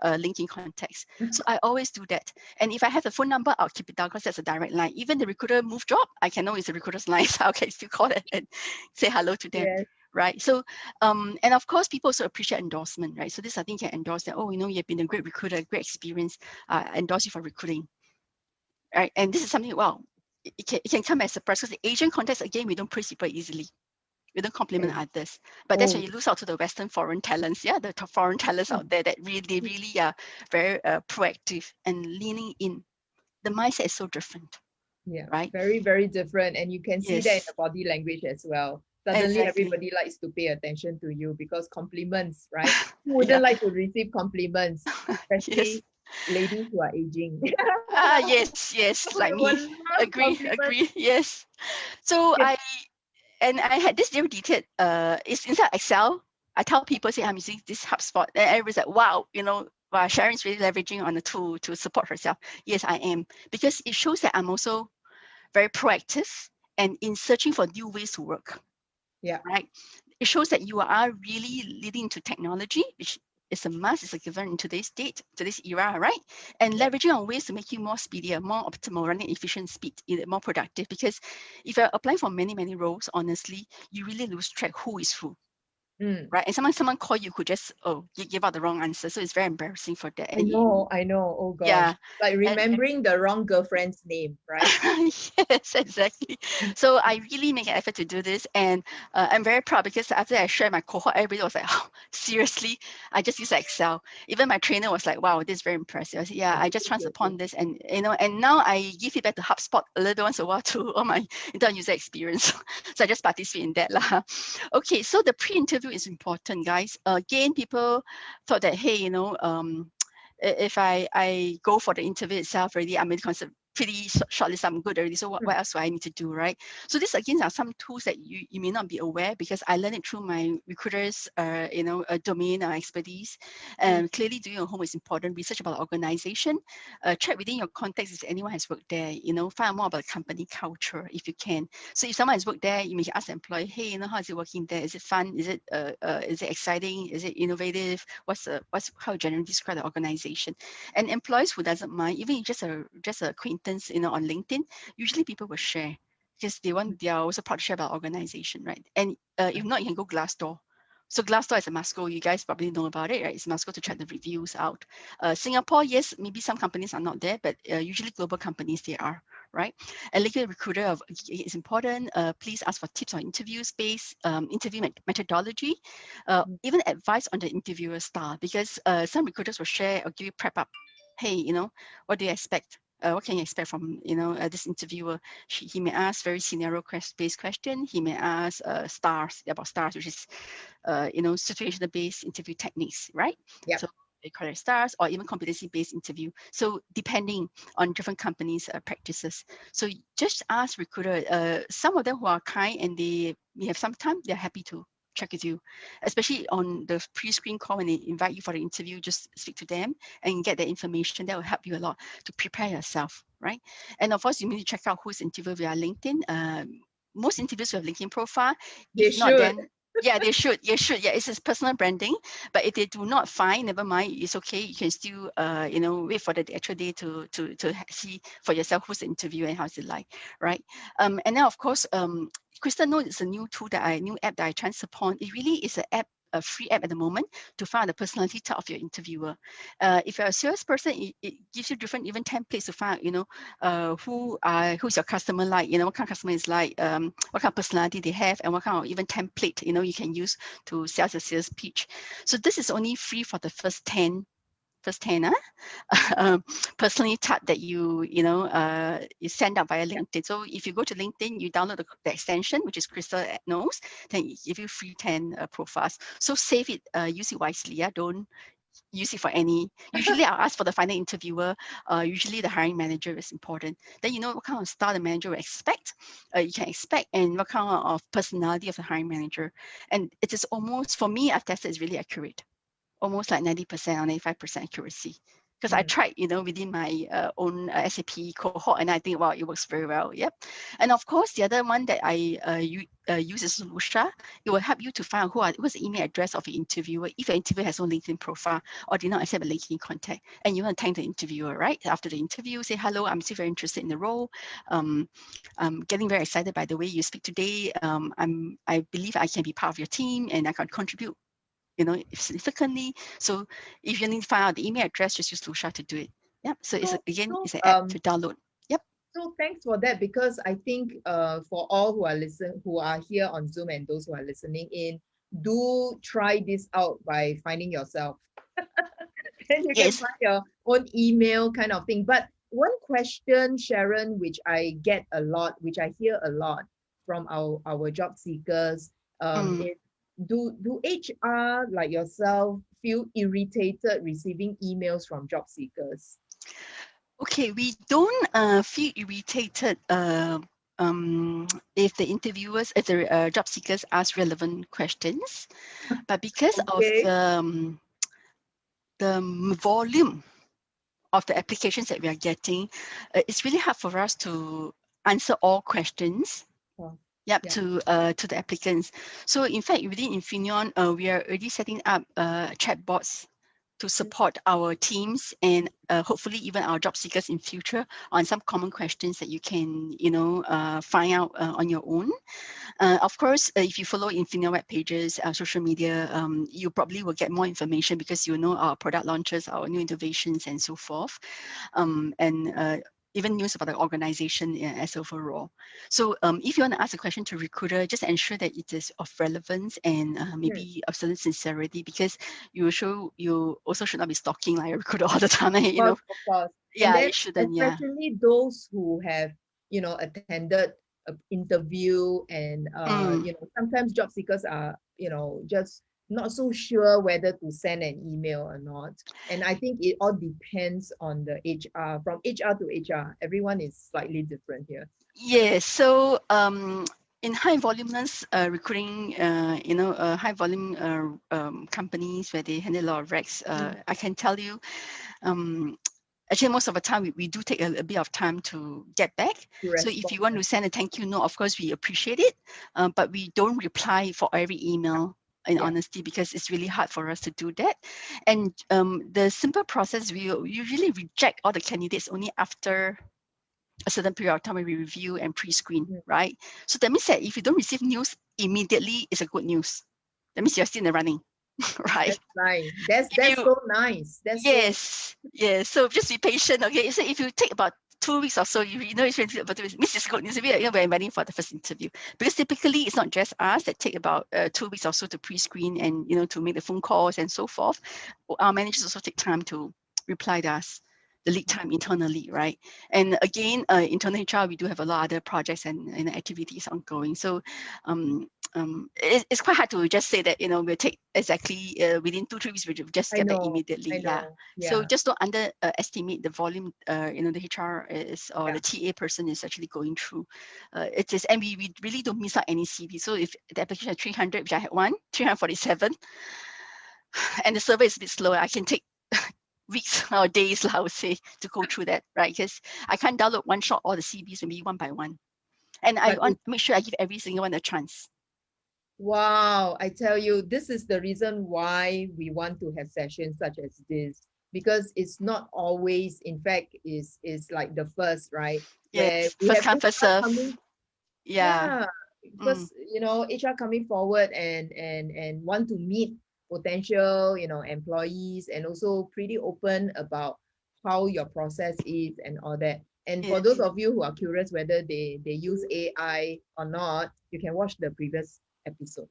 S2: LinkedIn context. So I always do that. And if I have the phone number, I'll keep it down because that's a direct line. Even the recruiter move job, I can know it's a recruiter's line, so I can still call it and say hello to them.
S1: Yes.
S2: Right. So, and of course, people also appreciate endorsement, right? So this, I think, can endorse that. Oh, you've been a great recruiter, great experience. Endorse you for recruiting, right? And this is something. Well, it can come as a surprise because the Asian context, again, we don't praise people easily. We don't compliment
S1: Okay.
S2: others, but that's when
S1: Oh,
S2: you lose out to the Western foreign talents. Yeah, the foreign talents out there that really are very proactive and leaning in. The mindset is so different,
S1: yeah.
S2: right?
S1: Very, very different. And you can see that in
S2: Yes,
S1: the body language as well. Suddenly
S2: exactly.
S1: everybody likes to pay attention to you because compliments, right? Who
S2: Yeah,
S1: wouldn't like to receive compliments,
S2: yes.
S1: especially ladies who are aging?
S2: Yes, like
S1: Would
S2: me.
S1: love compliments.
S2: Agree. Yes. So
S1: Yes.
S2: I had this very detailed. It's inside Excel. I tell people, say I'm using this HubSpot, and everybody's like, wow, wow, Sharon's really leveraging on the tool to support herself. Yes, I am, because it shows that I'm also very proactive and in searching for new ways to work.
S1: Yeah.
S2: Right? It shows that you are really leading into technology, which is a must, is a given in today's date, today's era, right? And
S1: Yeah.
S2: leveraging on ways to make you more speedier, more optimal, running efficient speed, more productive. Because if you're applying for many, many roles, honestly, you really lose track who is who.
S1: Mm.
S2: Right? And someone call you could just give out the wrong answer. So it's very embarrassing for that.
S1: I
S2: And
S1: know, I know. Oh gosh.
S2: yeah.
S1: Like
S2: And
S1: remembering the wrong girlfriend's name, right?
S2: yes, exactly. So I really make an effort to do this, and I'm very proud because after I shared my cohort, everybody was like, "Oh, seriously?" I just use Excel. Even my trainer was like, "Wow, this is very impressive." I said, "Yeah, I just
S1: Good,
S2: chanced
S1: good,
S2: upon this, and and now I give feedback to HubSpot a little once a while to all my internal user experience." So I just participate in that lah. Okay, so the pre-interview is important, guys. Again, people thought that, hey, if I go for the interview itself already, I'm considered pretty shortlist, I'm good already. So what else do I need to do, right? So these again are some tools that you may not be aware, because I learned it through my recruiters, domain expertise. Clearly doing your homework is important. Research about the organization. Check within your context if anyone has worked there. Find out more about the company culture if you can. So if someone has worked there, you may ask the employee, hey, how is it working there? Is it fun? Is it exciting? Is it innovative? How you generally describe the organization? And employees who doesn't mind, even if just a acquaintance, on LinkedIn, usually people will share because they are also proud to share about organization, right? And if not, you can go Glassdoor. So Glassdoor is a must go. You guys probably know about it, right? It's a must go to check the reviews out. Singapore, yes, maybe some companies are not there, but usually global companies they are, right? And LinkedIn recruiter is important. Please ask for tips on interview space, interview methodology, even advice on the interviewer style, because some recruiters will share or give you prep up. Hey, what do you expect? What can you expect from this interviewer? He may ask very scenario-based question. He may ask stars, which is situational-based interview techniques, right?
S1: Yeah.
S2: So they call it stars, or even competency-based interview. So depending on different companies' practices. So just ask recruiter. Some of them who are kind and they may have some time, they're happy to check with you, especially on the pre-screen call when they invite you for the interview. Just speak to them and get the information. That will help you a lot to prepare yourself, right? And of course, you need to check out who's interviewed via LinkedIn. Most interviews have LinkedIn profile.
S1: They
S2: If not,
S1: should.
S2: then yeah, they should. Yeah, should. Yeah, it's just personal branding. But if they do not find, never mind. It's okay. You can still, wait for the actual day to see for yourself who's the interview and how's it like, right? And then of course, Crystal Note is a new app that I chanced upon. It really is a free app at the moment to find the personality type of your interviewer. If you're a salesperson, it gives you different even templates to find, who's your customer like, what kind of customer is like, what kind of personality they have, and what kind of even template, you can use to sell the sales pitch. So this is only free for the first 10 personally type that you send out via LinkedIn. So if you go to LinkedIn, you download the extension, which is Crystal knows, then it give you free 10 profiles. So save it, use it wisely. Yeah, don't use it for any. Usually I'll ask for the final interviewer. Usually the hiring manager is important. Then you know what kind of style the manager will expect. You can expect, and what kind of personality of the hiring manager. And it is almost, for me, I've tested, it's really accurate. Almost like 90% or 95% accuracy. Because I tried, you know, within my own SAP cohort, and I think, wow, it works very well. Yep. And of course, the other one that I use is Lusha. It will help you to find out what's the email address of the interviewer if the interviewer has no LinkedIn profile or did not accept a LinkedIn contact. And you want to thank the interviewer, right? After the interview, say, hello, I'm still very interested in the role. I'm getting very excited by the way you speak today. I believe I can be part of your team and I can contribute, you know, significantly. So if you need to find out the email address, just use Lusha to do it. Yeah. So it's again, it's an app to download. Yep.
S1: So thanks for that, because I think for all who are here on Zoom and those who are listening in, do try this out by finding yourself. Then you can find your own email kind of thing. But one question, Sharon, which I get a lot, which I hear a lot from our job seekers, is do HR like yourself feel irritated receiving emails from job seekers?
S2: Okay, we don't feel irritated if the interviewers, if the job seekers ask relevant questions, but because of the volume of the applications that we are getting, it's really hard for us to answer all questions. To the applicants. So in fact, within INFINEON, we are already setting up chatbots to support our teams and hopefully even our job seekers in future on some common questions that you can, you know, find out on your own. Of course, if you follow INFINEON web pages, social media, you probably will get more information because you know our product launches, our new innovations, and so forth. Even news about the organization as overall. So if you want to ask a question to a recruiter, just ensure that it is of relevance and maybe of certain sincerity, because you also should not be stalking like a recruiter all the time. You know,
S1: of course.
S2: Yeah,
S1: then
S2: you shouldn't.
S1: Especially those who have, you know, attended an interview and you know, sometimes job seekers are, you know, just not so sure whether to send an email or not. And I think it all depends on the HR. From HR to HR, everyone is slightly different here.
S2: Yes. So in high voluminous recruiting, you know, high volume companies where they handle a lot of recs, I can tell you, actually, most of the time, we do take a bit of time to get back. So if you want to send a thank you note, of course, we appreciate it. But we don't reply for every email, in honesty, because it's really hard for us to do that. And the simple process, we usually reject all the candidates only after a certain period of time when we review and pre-screen, right? So that means that if you don't receive news immediately, it's a good news. That means you're still in the running. Right.
S1: That's so nice.
S2: Yes. So just be patient. Okay. So if you take about 2 weeks or so, you know it's really about 2 weeks. Means it's good news. We're waiting for the first interview, because typically it's not just us that take about 2 weeks or so to pre-screen and, you know, to make the phone calls and so forth. Our managers also take time to reply to us. The lead time internally, right? And again, internal HR, we do have a lot of other projects and activities ongoing. So it's quite hard to just say that, you know, we'll take exactly within 2-3 weeks, we'll just get back immediately. So just don't underestimate the volume, you know, the HR is, or the TA person is actually going through. It is, and we really don't miss out any CV. So if the application is 300, which I had 347, and the survey is a bit slower, I can take weeks or days, I would say, to go through that, right? Because I can't download one shot all the CVs, maybe one by one. And I want to make sure I give every single one a chance.
S1: Wow, I tell you, this is the reason why we want to have sessions such as this, because it's not always, in fact, is like the first, right?
S2: Yes, first come, first serve.
S1: Because you know, HR coming forward and want to meet potential, you know, employees, and also pretty open about how your process is and all that. And for those of you who are curious whether they use AI or not, you can watch the previous episode.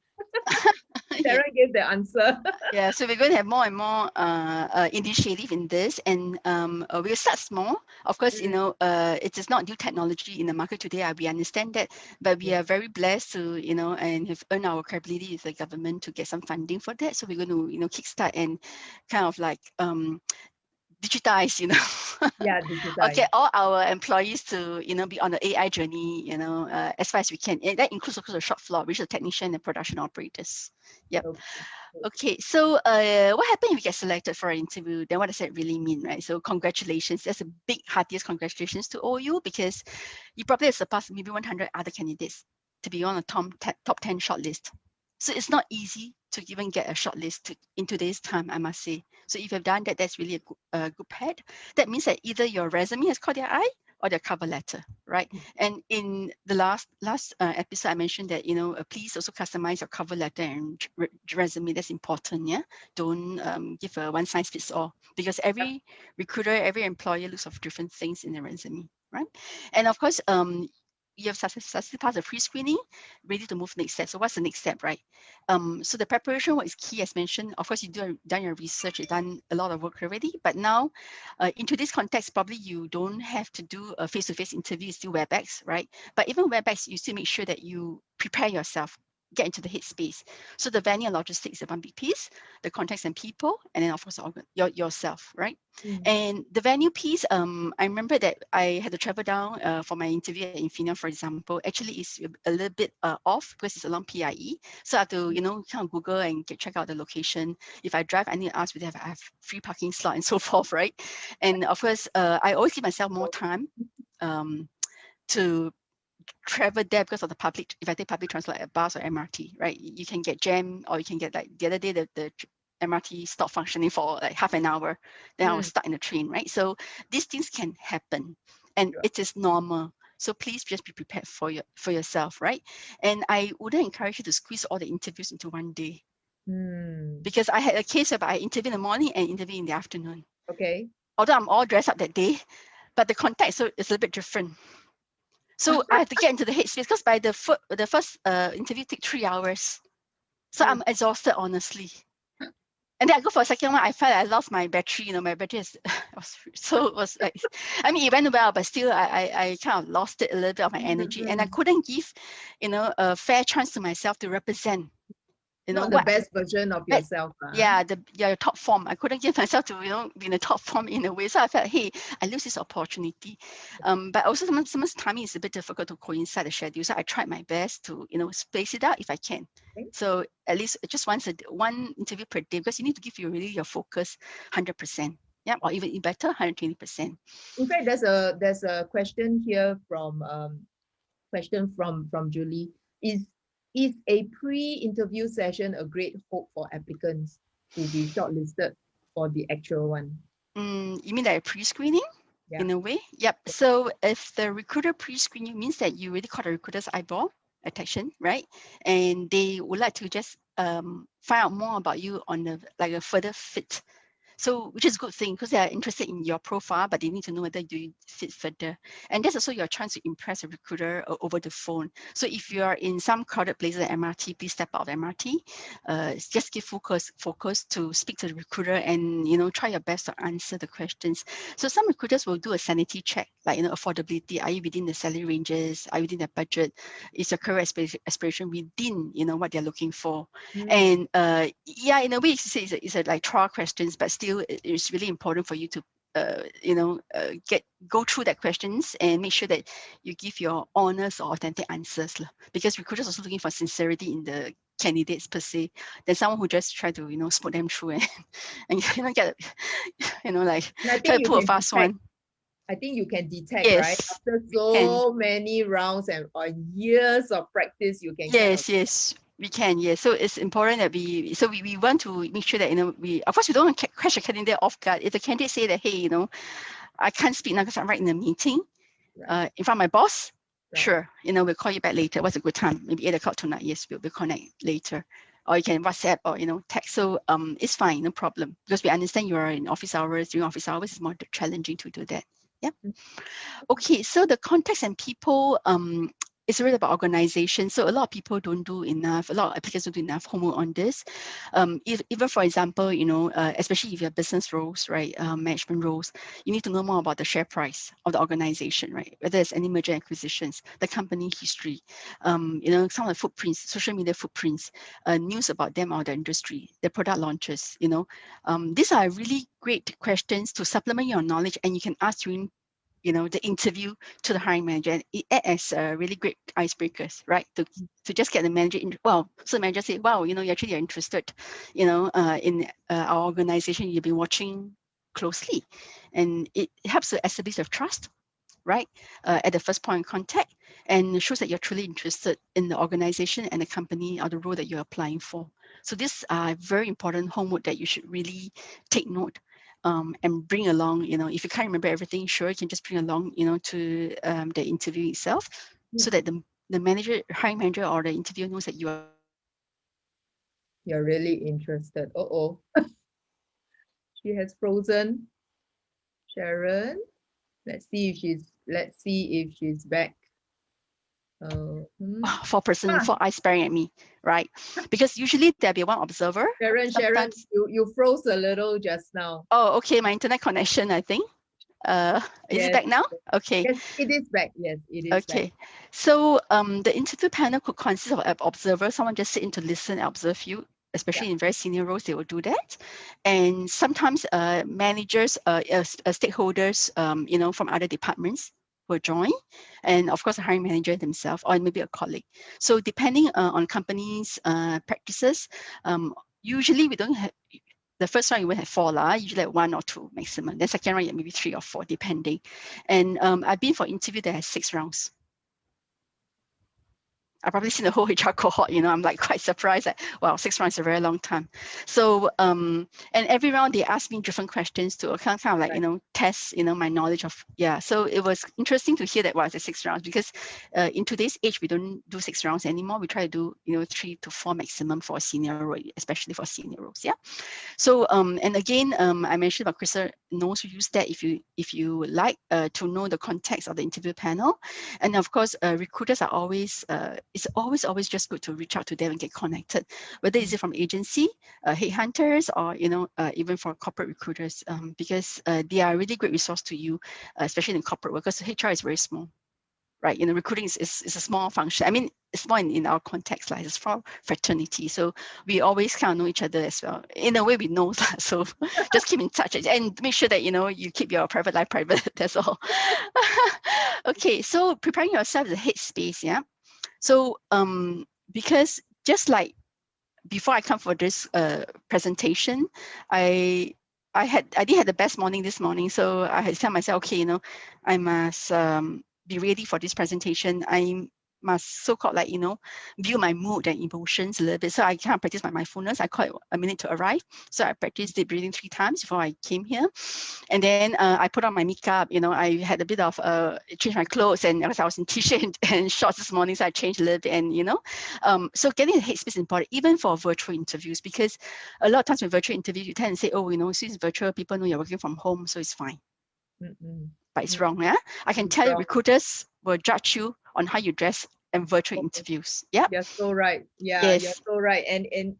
S1: Sharon gave the answer.
S2: Yeah, so we're going to have more and more initiative in this, and we'll start small. Of course, you know, it is not new technology in the market today. We understand that, but we are very blessed to, you know, and have earned our credibility with the government to get some funding for that. So we're going to, you know, kickstart and kind of like digitize, you know,
S1: Yeah,
S2: or
S1: digitize.
S2: get all our employees to, you know, be on the AI journey, you know, as far as we can. And that includes, of course, the shop floor, which is the technician and production operators. Yep. Okay, so what happened if you get selected for an interview? Then what does that really mean, right? So congratulations. That's a big, heartiest congratulations to all you, because you probably have surpassed maybe 100 other candidates to be on a top 10 shortlist. So it's not easy to even get a shortlist in today's time, I must say. So if you've done that, that's really a good pad. That means that either your resume has caught their eye or their cover letter, right? And in the last episode, I mentioned that, you know, please also customize your cover letter and resume. That's important, yeah? Don't give a one size fits all, because every recruiter, every employer looks for different things in the resume, right? And of course, you have successfully passed the pre-screening, ready to move next step. So what's the next step, right? So the preparation, what is key, as mentioned, of course, done your research, you've done a lot of work already, but now in today's context, probably you don't have to do a face-to-face interview, it's still WebEx, right? But even WebEx, you still make sure that you prepare yourself, get into the headspace. So the venue and logistics is one big piece, the context and people, and then of course yourself, right? And the venue piece, I remember that I had to travel down for my interview at INFINEON, for example. Actually, it's a little bit off because it's along PIE. So I have to, you know, kind of Google and check out the location. If I drive, I need to ask whether I have free parking slot and so forth, right? And of course, I always give myself more time to travel there because of the public. If I take public transport, like bus or MRT, right? You can get jammed, or you can get, like the other day, the MRT stopped functioning for like half an hour. Then I was stuck in the train, right? So these things can happen, and it is normal. So please just be prepared for yourself, right? And I wouldn't encourage you to squeeze all the interviews into one day, because I had a case where I interviewed in the morning and interviewed in the afternoon.
S1: Okay.
S2: Although I'm all dressed up that day, but the context is a little bit different. So I have to get into the headspace, because by the first interview take 3 hours. So I'm exhausted, honestly. And then I go for a second one, I felt I lost my battery. You know, my battery was like, I mean, it went well, but still I kind of lost it a little bit of my energy. And I couldn't give, you know, a fair chance to myself to represent, you know,
S1: not the best version of yourself.
S2: Yeah, your top form. I couldn't give myself to, you know, be in the top form in a way. So I felt, hey, I lose this opportunity. But also sometimes timing is a bit difficult to coincide the schedule. So I tried my best to, you know, space it out if I can. Okay. So at least just one interview per day, because you need to give you really your focus 100%. Yeah, or even better, 120%.
S1: In fact, there's a question here from Julie. Is a pre-interview session a great hope for applicants to be shortlisted for the actual one?
S2: You mean like a pre-screening? Yeah. In a way? Yep. So if the recruiter pre-screening means that you really caught a recruiter's eyeball attention, right? And they would like to just find out more about you on a further fit. So, which is a good thing, because they are interested in your profile, but they need to know whether you fit further. And that's also your chance to impress a recruiter over the phone. So if you are in some crowded places at MRT, please step out of MRT. Just give focus to speak to the recruiter, and, you know, try your best to answer the questions. So some recruiters will do a sanity check, like, you know, affordability. Are you within the salary ranges? Are you within the budget? Is your career aspiration within, you know, what they're looking for? And yeah, in a way, it's a like trial questions, but still it's really important for you to go through that questions and make sure that you give your honest or authentic answers, because recruiters are also looking for sincerity in the candidates per se, than someone who just try to, you know, spot them through and you know, get, you know, like try to pull a fast one.
S1: I think you can detect, right? After so many rounds and years of practice, you can.
S2: Yes. We can, yes. So it's important that we want to make sure that, you know, of course we don't want to catch a candidate off guard. If the candidate say that, hey, you know, I can't speak now because I'm right in a meeting in front of my boss, sure, you know, we'll call you back later. What's a good time? Maybe 8 o'clock tonight. Yes, we'll connect later. Or you can WhatsApp or, you know, text. So it's fine, no problem. Because we understand you are in office hours. During office hours, it's more challenging to do that. Yeah. Okay, so the context and people, it's really about organization. So a lot of people don't do enough. A lot of applicants don't do enough homework on this. Even for example, especially if you have business roles, right, management roles, you need to know more about the share price of the organization, right? Whether there's any merger acquisitions, the company history, some of the footprints, social media footprints, news about them or the industry, their product launches. These are really great questions to supplement your knowledge, and you can ask during the interview to the hiring manager, and it acts as really great icebreakers, right? To just get the manager in. Well, so the manager say, wow, you're actually interested, in our organization. You've been watching closely, and it helps to establish a trust, right? At the first point of contact, and shows that you're truly interested in the organization and the company or the role that you're applying for. So these are very important homework that you should really take note, and bring along. If you can't remember everything, sure, you can just bring along, to the interview itself, so that the manager, hiring manager, or the interviewer knows that you are
S1: You're really interested. Uh-oh. She has frozen. Sharon. Let's see if she's back.
S2: for eyes staring at me, right? Because usually there'll be one observer.
S1: Sharon, you froze a little just now.
S2: Oh, okay, my internet connection, I think. Is it back now? Okay.
S1: Yes, it is back. Yes, it is
S2: okay.
S1: back.
S2: So the interview panel could consist of an observer, someone just sit in to listen and observe you. Especially in very senior roles, they will do that. And sometimes managers, stakeholders, from other departments will join. And of course, the hiring manager themselves, or maybe a colleague. So depending on companies' practices, usually we don't have, the first round you will have 4, usually like 1 or 2 maximum. Then second round, maybe 3 or 4, depending. And I've been for interview that has 6 rounds. I've probably seen the whole HR cohort, I'm like quite surprised that, wow, 6 rounds is a very long time. So, and every round they ask me different questions to kind of like, test, my knowledge of, So it was interesting to hear that, wow, it's 6 rounds, because in today's age, we don't do 6 rounds anymore. We try to do, 3 to 4 maximum for a senior role, especially for senior roles, So, and again, I mentioned about Krista knows to use that if you like to know the context of the interview panel. And of course, recruiters are always, it's always just good to reach out to them and get connected, whether it's from agency, headhunters, or even for corporate recruiters, because they are a really great resource to you, especially in corporate work, because HR is very small, right? Recruiting is a small function. I mean, it's more in our context, like it's for fraternity, so we always kind of know each other as well. In a way, we know that, so just keep in touch and make sure that you keep your private life private. That's all. Okay, so preparing yourself is a headspace, So because just like before I come for this presentation, I did have the best morning this morning, so I had to tell myself, okay, I must be ready for this presentation. I must so-called like, view my mood and emotions a little bit. So I kind of practice my mindfulness. I call it a minute to arrive. So I practiced deep breathing 3 times before I came here. And then I put on my makeup, I had a bit of change my clothes, and I was in t-shirt and shorts this morning, so I changed a little bit. And so getting the headspace is important, even for virtual interviews, because a lot of times with virtual interviews, you tend to say, oh, since virtual, people know you're working from home, so it's fine. But it's wrong, I can tell you, recruiters will judge you on how you dress in virtual interviews.
S1: You're so right. Yes. You're so right. And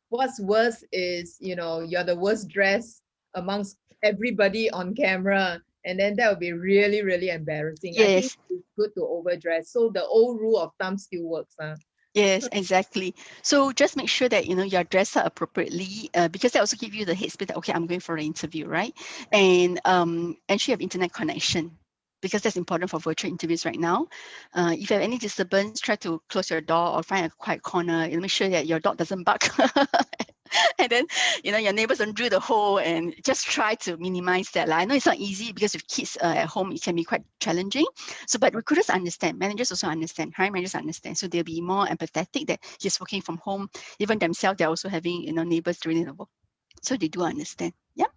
S1: what's worse is, you're the worst dressed amongst everybody on camera, and then that would be really, really embarrassing.
S2: Yes.
S1: I think it's good to overdress. So the old rule of thumb still works.
S2: Yes, exactly. So just make sure that you're dressed up appropriately, because that also gives you the headspace that, okay, I'm going for an interview, right? And you have internet connection, because that's important for virtual interviews right now. If you have any disturbance, try to close your door or find a quiet corner and make sure that your dog doesn't bark. And then, your neighbors don't drill the hole, and just try to minimize that. I know it's not easy, because with kids at home, it can be quite challenging. So, but recruiters understand, managers also understand, hiring managers understand. So they'll be more empathetic that he's working from home. Even themselves, they're also having, neighbors during the work. So they do understand. Yeah.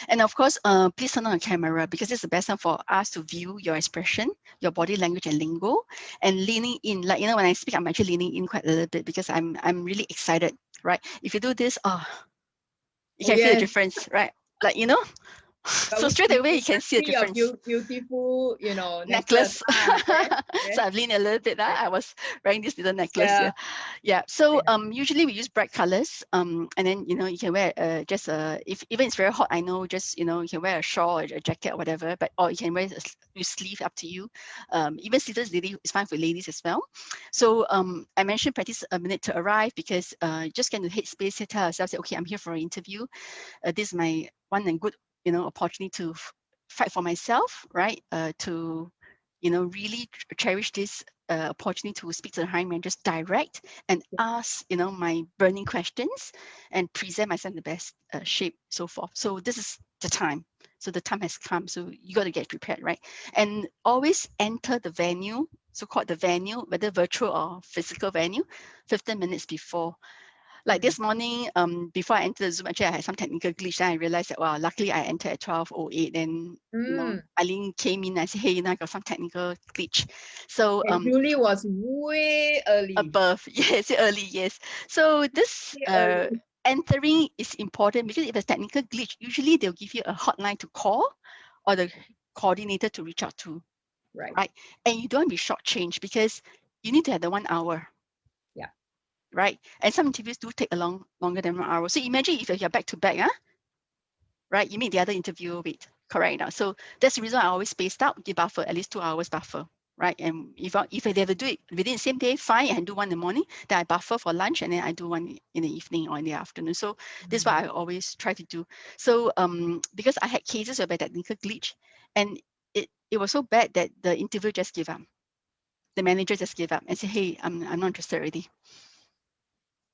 S2: And of course, please turn on the camera, because it's the best time for us to view your expression, your body language and lingo, and leaning in. Like, when I speak, I'm actually leaning in quite a little bit, because I'm really excited, right? If you do this, you can feel the difference, right? Like, So straight away you can see a difference.
S1: Beautiful,
S2: Necklace.
S1: Yes.
S2: So I've leaned a little bit. I was wearing this little necklace
S1: Yeah.
S2: here. Yeah. So usually we use bright colors. And then you can wear just if even it's very hot, I know just you can wear a shawl or a jacket or whatever. Or you can wear a sleeve, up to you. Even sleeveless lady is fine for ladies as well. So I mentioned practice a minute to arrive, because just get into headspace, tell ourselves that, okay, I'm here for an interview. This is my one and good opportunity to fight for myself, right? To really cherish this opportunity to speak to the hiring managers direct and ask my burning questions and present myself in the best shape, so forth. So this is the time. So the time has come. So you got to get prepared, right? And always enter the venue, so-called the venue, whether virtual or physical venue, 15 minutes before. Like this morning, before I entered the Zoom, actually I had some technical glitch. Then I realized that, wow, luckily I entered at 12:08. Then Eileen came in. I said, hey, I got some technical glitch. So
S1: and Julie was way early.
S2: Above, yes, early, yes. So this entering is important, because if there's technical glitch, usually they'll give you a hotline to call or the coordinator to reach out to. Right. And you don't be shortchanged, because you need to have the 1 hour. Right. And some interviews do take longer than 1 hour. So imagine if you're back to back, right? You meet the other interviewer, wait, correct now. So that's the reason I always spaced out, give buffer, at least 2 hours buffer, right? And if they ever do it within the same day, fine, and do one in the morning, then I buffer for lunch, and then I do one in the evening or in the afternoon. So this is what I always try to do. So because I had cases where technical glitch, and it was so bad that the interviewer just gave up. The manager just gave up and said, hey, I'm not interested already.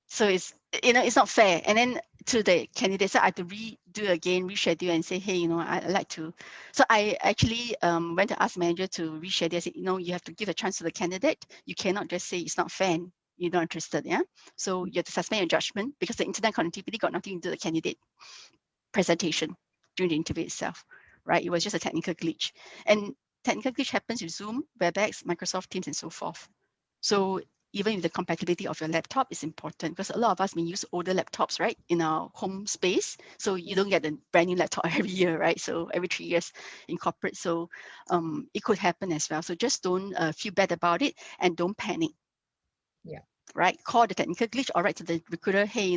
S2: So it's not fair. And then to the candidates, I had to redo again, reschedule, and say, hey, I'd like to. So I actually went to ask the manager to reschedule. I said, you have to give a chance to the candidate. You cannot just say it's not fair and you're not interested. Yeah. So you have to suspend your judgment, because the internet connectivity got nothing to do with the candidate presentation during the interview itself. Right. It was just a technical glitch. And technical glitch happens with Zoom, WebEx, Microsoft Teams, and so forth. So even if the compatibility of your laptop is important, because a lot of us may use older laptops, right, in our home space. So you don't get a brand new laptop every year, right? So every 3 years in corporate. So it could happen as well. So just don't feel bad about it, and don't panic.
S1: Yeah.
S2: Right. Call the technical glitch, or write to the recruiter. Hey,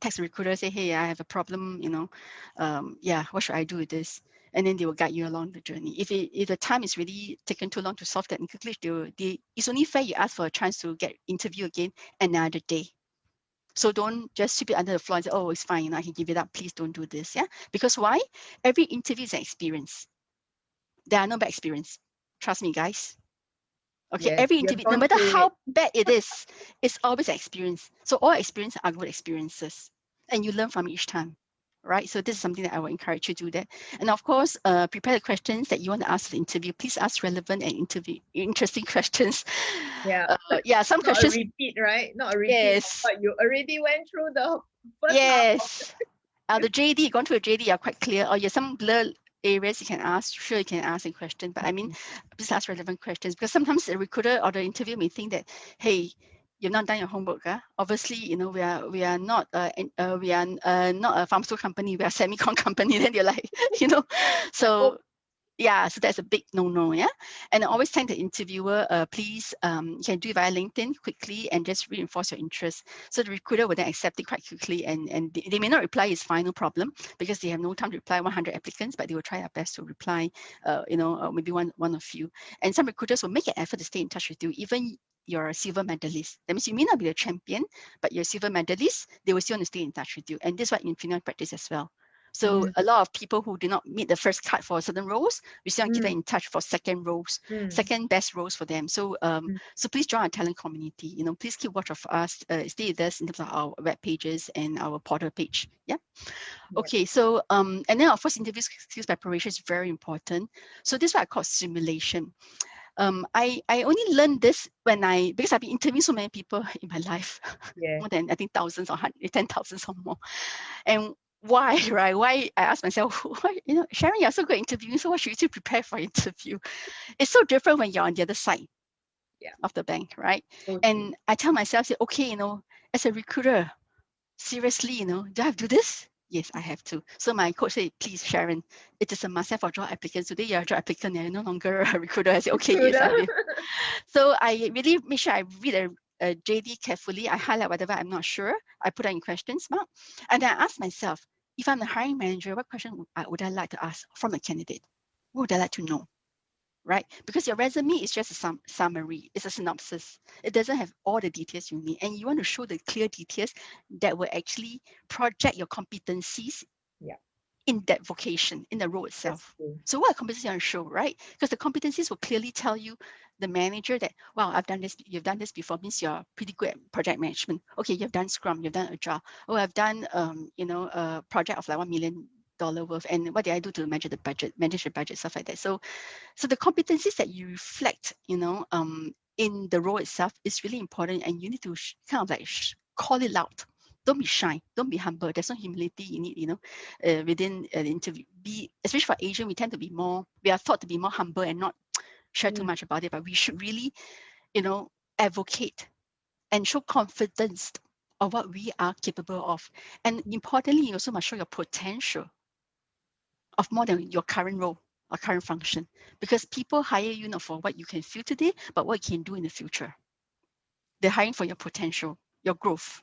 S2: text the recruiter, say, hey, I have a problem. What should I do with this? And then they will guide you along the journey. If the time is really taken too long to solve technical glitch, it's only fair you ask for a chance to get interview again another day. So don't just sweep it under the floor and say, oh, it's fine, I can give it up. Please don't do this. Yeah. Because why? Every interview is an experience. There are no bad experience. Trust me, guys. Okay,
S1: Yes,
S2: every interview, no matter how bad it is, it's always an experience. So all experiences are good experiences, and you learn from each time, right? So this is something that I will encourage you to do that. And of course, prepare the questions that you want to ask the interview. Please ask relevant and interesting questions.
S1: Yeah.
S2: Some
S1: not
S2: questions.
S1: A repeat, right? Not a repeat.
S2: Yes.
S1: But you already went through the first
S2: Yes. The JD, gone through a JD, are quite clear. Or some blur areas you can ask. Sure, you can ask a question, but I mean, just ask relevant questions, because sometimes the recruiter or the interviewer may think that, hey, you've not done your homework. Obviously, we are not not a pharmaceutical company. We are a semicon company. Then you're like, so. Yeah, so that's a big no-no, yeah? And I always thank the interviewer, please, you can do it via LinkedIn quickly and just reinforce your interest. So the recruiter will then accept it quite quickly, and they may not reply, is fine, no problem, because they have no time to reply 100 applicants, but they will try their best to reply, maybe one of you. And some recruiters will make an effort to stay in touch with you, even you're a silver medalist. That means you may not be a champion, but you're a silver medalist, they will still want to stay in touch with you. And this is what INFINEON practice as well. So a lot of people who did not meet the first cut for certain roles, we still keep them in touch for second roles, second best roles for them. So so please join our talent community. Please keep watch of us, stay with us in terms of our web pages and our portal page. Yeah. Okay. So and then of course, interview skills preparation is very important. So this is what I call simulation. I only learned this because I've been interviewing so many people in my life, more than I think thousands or 10,000 or more. And why, right? Why I ask myself, Sharon, you're so good at interviewing, so why should you still prepare for interview? It's so different when you're on the other side of the bank, right? And I tell myself, okay, as a recruiter, seriously, do I have to do this? Yes, I have to. So my coach said, please, Sharon, it is a must-have for job applicants. Today you're a job applicant, you're no longer a recruiter. I said, okay, yes, I will. So I really make sure I read a JD carefully. I highlight whatever I'm not sure. I put in questions mark. And then I ask myself, if I'm the hiring manager, what question would I like to ask from a candidate? What would I like to know? Right? Because your resume is just a summary, it's a synopsis. It doesn't have all the details you need. And you want to show the clear details that will actually project your competencies in that vocation, in the role itself. So what competencies you want to show, right? Because the competencies will clearly tell you, the manager, that, wow, I've done this, you've done this before, means you're pretty good at project management. Okay, you've done Scrum, you've done Agile. Oh, I've done, a project of like $1 million worth. And what did I do to manage the budget, stuff like that. So the competencies that you reflect, in the role itself is really important, and you need to call it loud. Don't be shy. Don't be humble. There's no humility you need, within an interview. Especially for Asian, we are thought to be more humble and not share too much about it. But we should really, advocate and show confidence of what we are capable of. And importantly, you also must show your potential of more than your current role or current function, because people hire you not for what you can feel today, but what you can do in the future. They're hiring for your potential, your growth,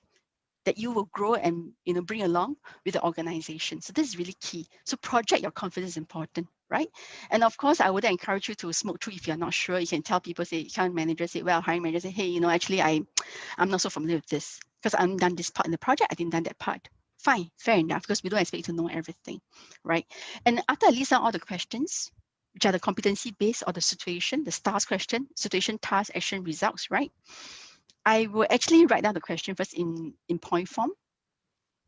S2: that you will grow and bring along with the organization. So this is really key. So project your confidence is important, right? And of course, I would encourage you to smoke through if you're not sure. You can tell people, say, account manager, say, well, hiring manager, say, hey, actually, I'm not so familiar with this because I haven't done this part in the project. I didn't done that part. Fine, fair enough, because we don't expect you to know everything, right? And after I list down all the questions, which are the competency based or the situation, the STARS question, situation, task, action, results, right? I will actually write down the question first in point form,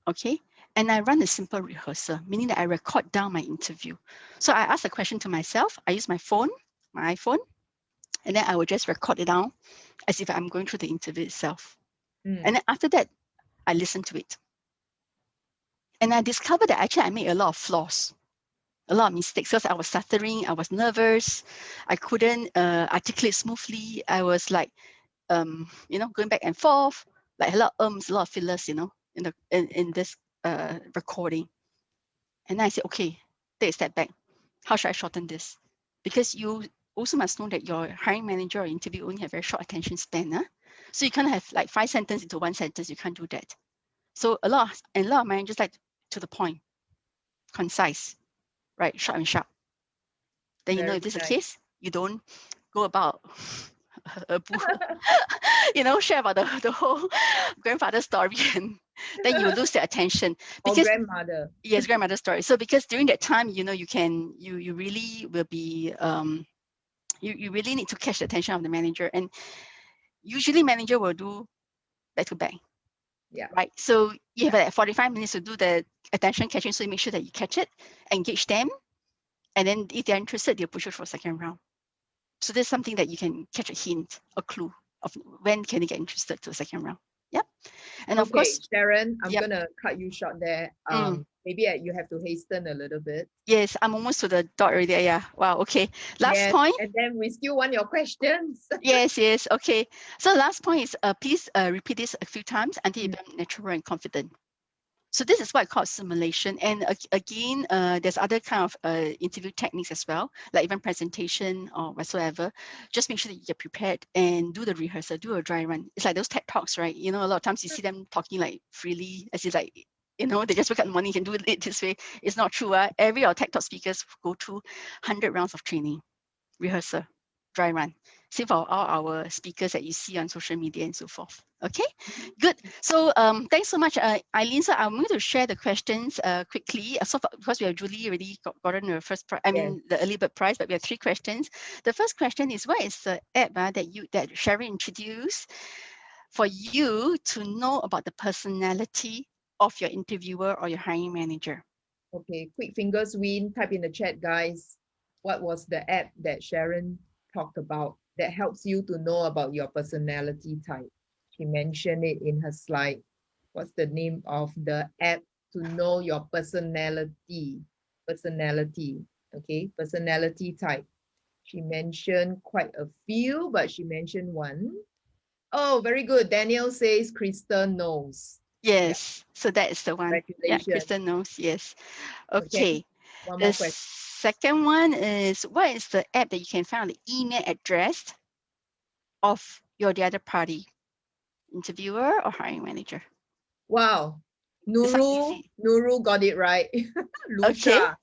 S2: okay? And I run a simple rehearsal, meaning that I record down my interview. So I ask a question to myself, I use my iPhone, and then I will just record it down as if I'm going through the interview itself. And then after that, I listen to it. And I discovered that actually I made a lot of flaws, a lot of mistakes, because I was stuttering, I was nervous, I couldn't articulate smoothly. I was like, going back and forth, like a lot of a lot of fillers, in this recording. And then I said, okay, take a step back. How should I shorten this? Because you also must know that your hiring manager or interview only have very short attention span. So you can't have like 5 sentences into 1 sentence. You can't do that. So a lot of managers like to the point, concise, right? Short and sharp. Then if this is the case, you don't go about share about the whole grandfather story, and then you lose their attention. Because
S1: grandmother.
S2: Yes, grandmother story. So because during that time, you really will be you really need to catch the attention of the manager, and usually manager will do back to back.
S1: Yeah.
S2: Right. So you have like 45 minutes to do the attention catching. So you make sure that you catch it, engage them, and then if they're interested, they'll push it for a second round. So there's something that you can catch a hint, a clue of when can they get interested to a second round. Yep. And of course,
S1: Sharon, I'm gonna cut you short there. Maybe you have to hasten a little bit.
S2: Yes, I'm almost to the dot already. Yeah. Wow. Okay. Last point.
S1: And then we still want your questions.
S2: Yes. Okay. So last point is please repeat this a few times until you become natural and confident. So this is what I call simulation. And again, there's other kind of interview techniques as well, like even presentation or whatsoever. Just make sure that you get prepared and do the rehearsal, do a dry run. It's like those TED Talks, right? A lot of times you see them talking like freely, as if like, they just wake up in the morning, you can do it this way. It's not true. Every TED Talk speakers go through 100 rounds of training, rehearsal, dry run. Same for all our speakers that you see on social media and so forth. Okay, good. So thanks so much, Eileen. So I'm going to share the questions quickly. So far, because we have Julie already gotten the first prize, the early bird prize, but we have 3 questions. The first question is, what is the app that Sharon introduced for you to know about the personality of your interviewer or your hiring manager?
S1: Okay, quick fingers win. Type in the chat, guys. What was the app that Sharon talked about that helps you to know about your personality type? She mentioned it in her slide. What's the name of the app to know your personality? Okay, personality type. She mentioned quite a few, but she mentioned one. Oh, very good. Daniel says Krista knows.
S2: Yes. So that is the one. Yeah,
S1: Congratulations.
S2: Kristen knows. Yes.
S1: Okay.
S2: Okay.
S1: One
S2: The
S1: more question.
S2: second one is, what is the app that you can find the email address of the other party, interviewer or hiring manager?
S1: Wow.
S2: This one easy.
S1: Nuru got it right.
S2: Okay.
S1: Lusha.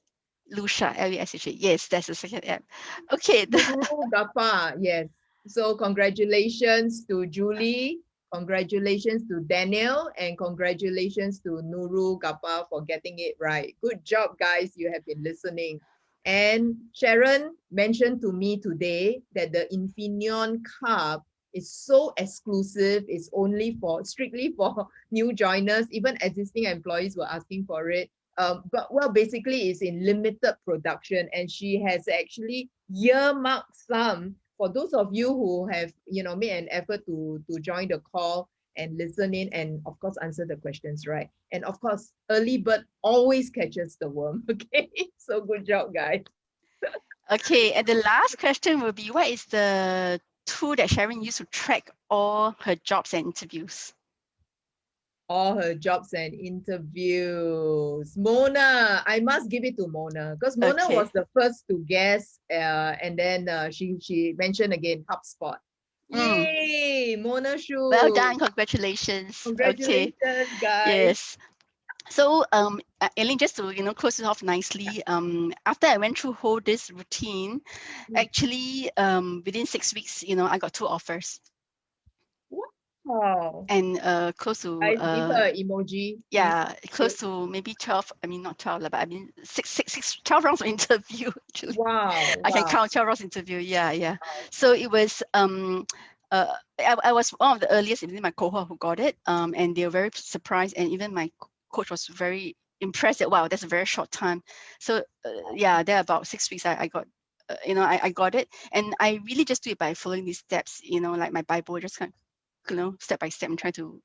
S2: Lusha, Lusha. Yes, that's the second app. Okay.
S1: Nuru Gapa. Yes. So congratulations to Julie. Congratulations to Daniel, and congratulations to Nuru Gapa for getting it right. Good job, guys. You have been listening. And Sharon mentioned to me today that the INFINEON Cup is so exclusive. It's only for strictly for new joiners. Even existing employees were asking for it. But well, basically it's in limited production, and she has actually earmarked some for those of you who have, made an effort to join the call and listen in, and of course answer the questions right. And of course, early bird always catches the worm. Okay, so good job, guys.
S2: Okay, and the last question will be, what is the tool that Sharon used to track all her jobs and interviews?
S1: All her jobs and interviews. Mona, I must give it to Mona, because Mona
S2: Okay.
S1: was the first to guess, and then she mentioned again HubSpot. Yay, Mona Shu.
S2: Well done, congratulations. Okay.
S1: Congratulations, guys.
S2: Yes. So, Elaine, just to close it off nicely. After I went through whole this routine, actually, within 6 weeks, I got 2 offers.
S1: Wow.
S2: And close to
S1: Guys, give her an emoji.
S2: yeah, close to maybe 12. I mean, not 12, but I mean 12 rounds of interview. Actually.
S1: Wow.
S2: I can count 12 rounds interview. Yeah. Wow. So it was I was one of the earliest in my cohort who got it. And they were very surprised, and even my coach was very impressed that, wow, that's a very short time. So yeah, there about 6 weeks I got I got it, and I really just do it by following these steps, like my Bible, just kind of step by step, and try to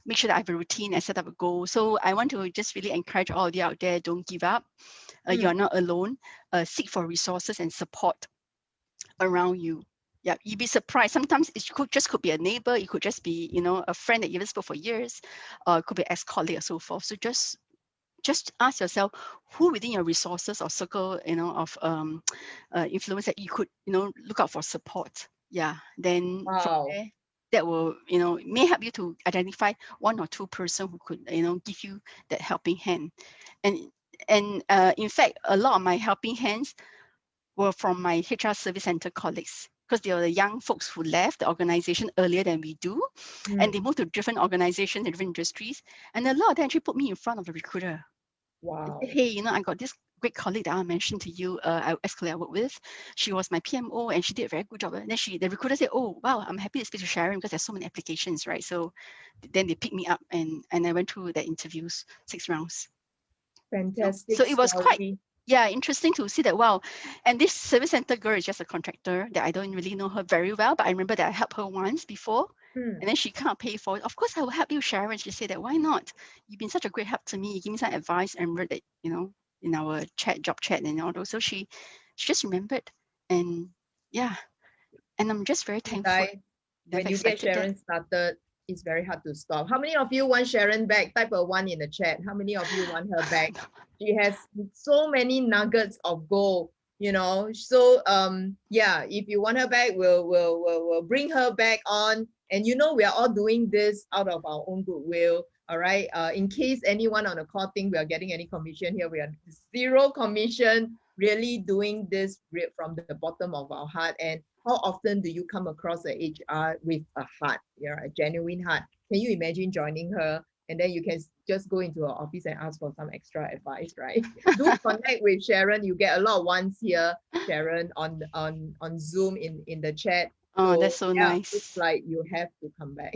S2: make sure that I have a routine and set up a goal. So I want to just really encourage all of you out there, don't give up. You're not alone. Seek for resources and support around you. Yeah, you'd be surprised. Sometimes it could be a neighbor. It could just be, a friend that you haven't spoke for years. It could be ex-colleague or so forth. So just ask yourself, who within your resources or circle, of influence that you could, look out for support. Yeah, then from there, that will, may help you to identify 1 or 2 person who could, give you that helping hand. And in fact, a lot of my helping hands were from my HR service center colleagues, because they are the young folks who left the organization earlier than we do, and they moved to different organizations and different industries. And a lot of them actually put me in front of the recruiter.
S1: Wow.
S2: Hey, I got this great colleague that I mentioned to you, ex-colleague I work with. She was my PMO and she did a very good job. And then the recruiter said, oh, wow, I'm happy to speak to Sharon because there's so many applications, right? So then they picked me up, and I went through the interviews, 6 rounds.
S1: Fantastic.
S2: So it was quite interesting to see that, wow. And this service center girl is just a contractor that I don't really know her very well, but I remember that I helped her once before. And then she can't pay for it. Of course, I will help you, Sharon. She said that, why not? You've been such a great help to me. You give me some advice, and read that, in our job chat and all those. So she just remembered. And yeah, and I'm just very thankful.
S1: When you get Sharon started, it's very hard to stop. How many of you want Sharon back? Type a 1 in the chat. How many of you want her back? She has so many nuggets of gold, So yeah, if you want her back, we'll bring her back on. And we are all doing this out of our own goodwill. All right. In case anyone on the call think we are getting any commission here, we are 0 commission. Really doing this from the bottom of our heart. And how often do you come across a HR with a heart, a genuine heart? Can you imagine joining her, and then you can just go into her office and ask for some extra advice, right? Do connect with Sharon. You get a lot of ones here, Sharon, on Zoom in the chat.
S2: Oh, that's so nice.
S1: It's like you have to come back.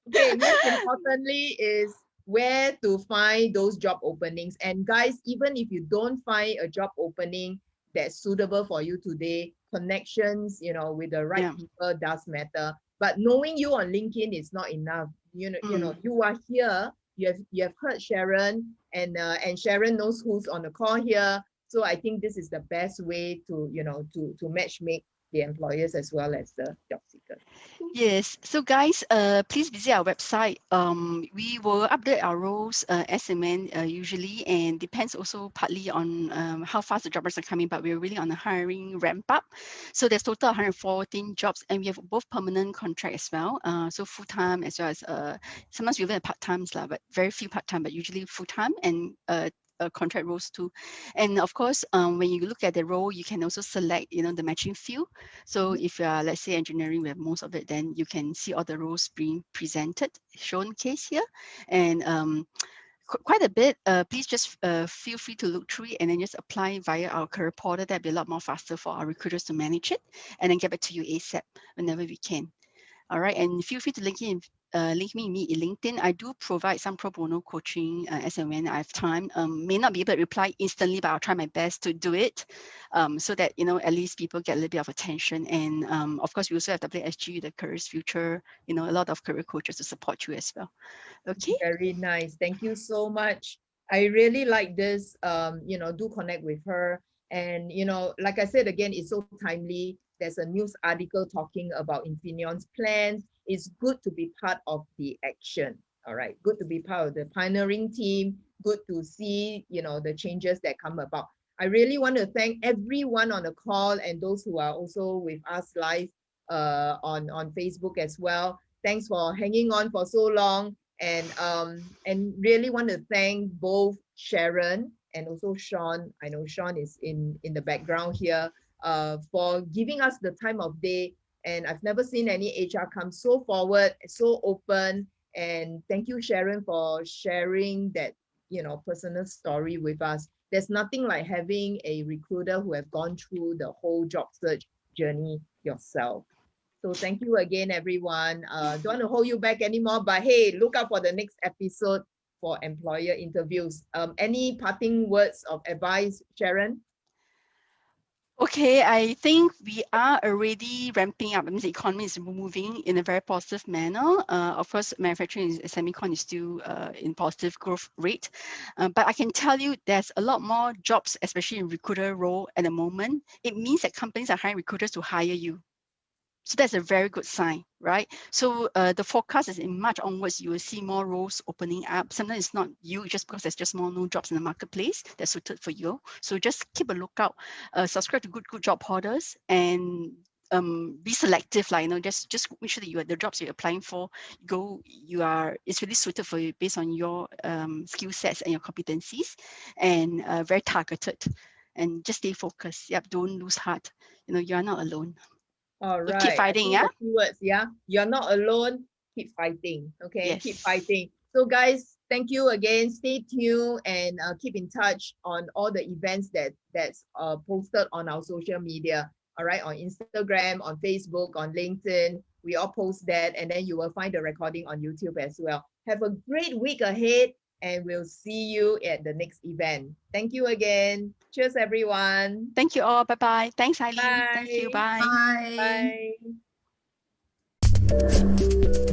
S1: Okay, most importantly is where to find those job openings. And guys, even if you don't find a job opening that's suitable for you today, connections, with the right people does matter. But knowing you on LinkedIn is not enough. You are here. You have heard Sharon, and Sharon knows who's on the call here. So I think this is the best way to to match make the employers as well as the job seekers.
S2: Yes. So guys, please visit our website. We will update our roles as and when usually, and depends also partly on how fast the jobbers are coming. But we're really on a hiring ramp up. So there's total 114 jobs, and we have both permanent contract as well. So full time as well as sometimes we even have part times lah, but very few part time, but usually full time and contract roles too. And of course, when you look at the role, you can also select, the matching field. So if you are, let's say, engineering, we have most of it, then you can see all the roles being presented, shown case here. And quite a bit. Please just feel free to look through it and then just apply via our career portal. That'd be a lot more faster for our recruiters to manage it and then get back to you ASAP whenever we can. All right, and feel free to link me in LinkedIn. I do provide some pro bono coaching as and when I have time. May not be able to reply instantly, but I'll try my best to do it so that, at least people get a little bit of attention. And of course, we also have WSG, the Careers Future, a lot of career coaches to support you as well. Okay.
S1: Very nice. Thank you so much. I really like this. Do connect with her. And, like I said, again, it's so timely. There's a news article talking about Infineon's plans. It's good to be part of the action. All right. Good to be part of the pioneering team. Good to see, the changes that come about. I really want to thank everyone on the call and those who are also with us live on Facebook as well. Thanks for hanging on for so long. And really want to thank both Sharon and also Sean. I know Sean is in the background here for giving us the time of day. And I've never seen any HR come so forward, so open. And thank you, Sharon, for sharing that personal story with us. There's nothing like having a recruiter who have gone through the whole job search journey yourself. So thank you again, everyone. Don't want to hold you back anymore, but hey, look out for the next episode for employer interviews. Any parting words of advice, Sharon?
S2: Okay, I think we are already ramping up. I mean, the economy is moving in a very positive manner. Of course, manufacturing semicon is still in positive growth rate. But I can tell you there's a lot more jobs, especially in recruiter role at the moment. It means that companies are hiring recruiters to hire you. So that's a very good sign, right? So the forecast is in March onwards, you will see more roles opening up. Sometimes it's not you, just because there's just more new jobs in the marketplace that's suited for you. So just keep a lookout, subscribe to good job hoarders, and be selective, like just make sure that the jobs you're applying for, it's really suited for you based on your skill sets and your competencies, and very targeted, and just stay focused. Yep, don't lose heart. You are not alone.
S1: All right.
S2: Keep fighting, yeah?
S1: Keywords, yeah? You're not alone. Keep fighting, okay?
S2: Yes.
S1: Keep fighting. So guys, thank you again. Stay tuned and keep in touch on all the events that's posted on our social media, all right? On Instagram, on Facebook, on LinkedIn. We all post that, and then you will find the recording on YouTube as well. Have a great week ahead, and we'll see you at the next event. Thank you again. Cheers, everyone.
S2: Thank you all. Bye-bye. Thanks, Eileen.
S1: Bye.
S2: Thank you. Bye.
S3: Bye.
S1: Bye.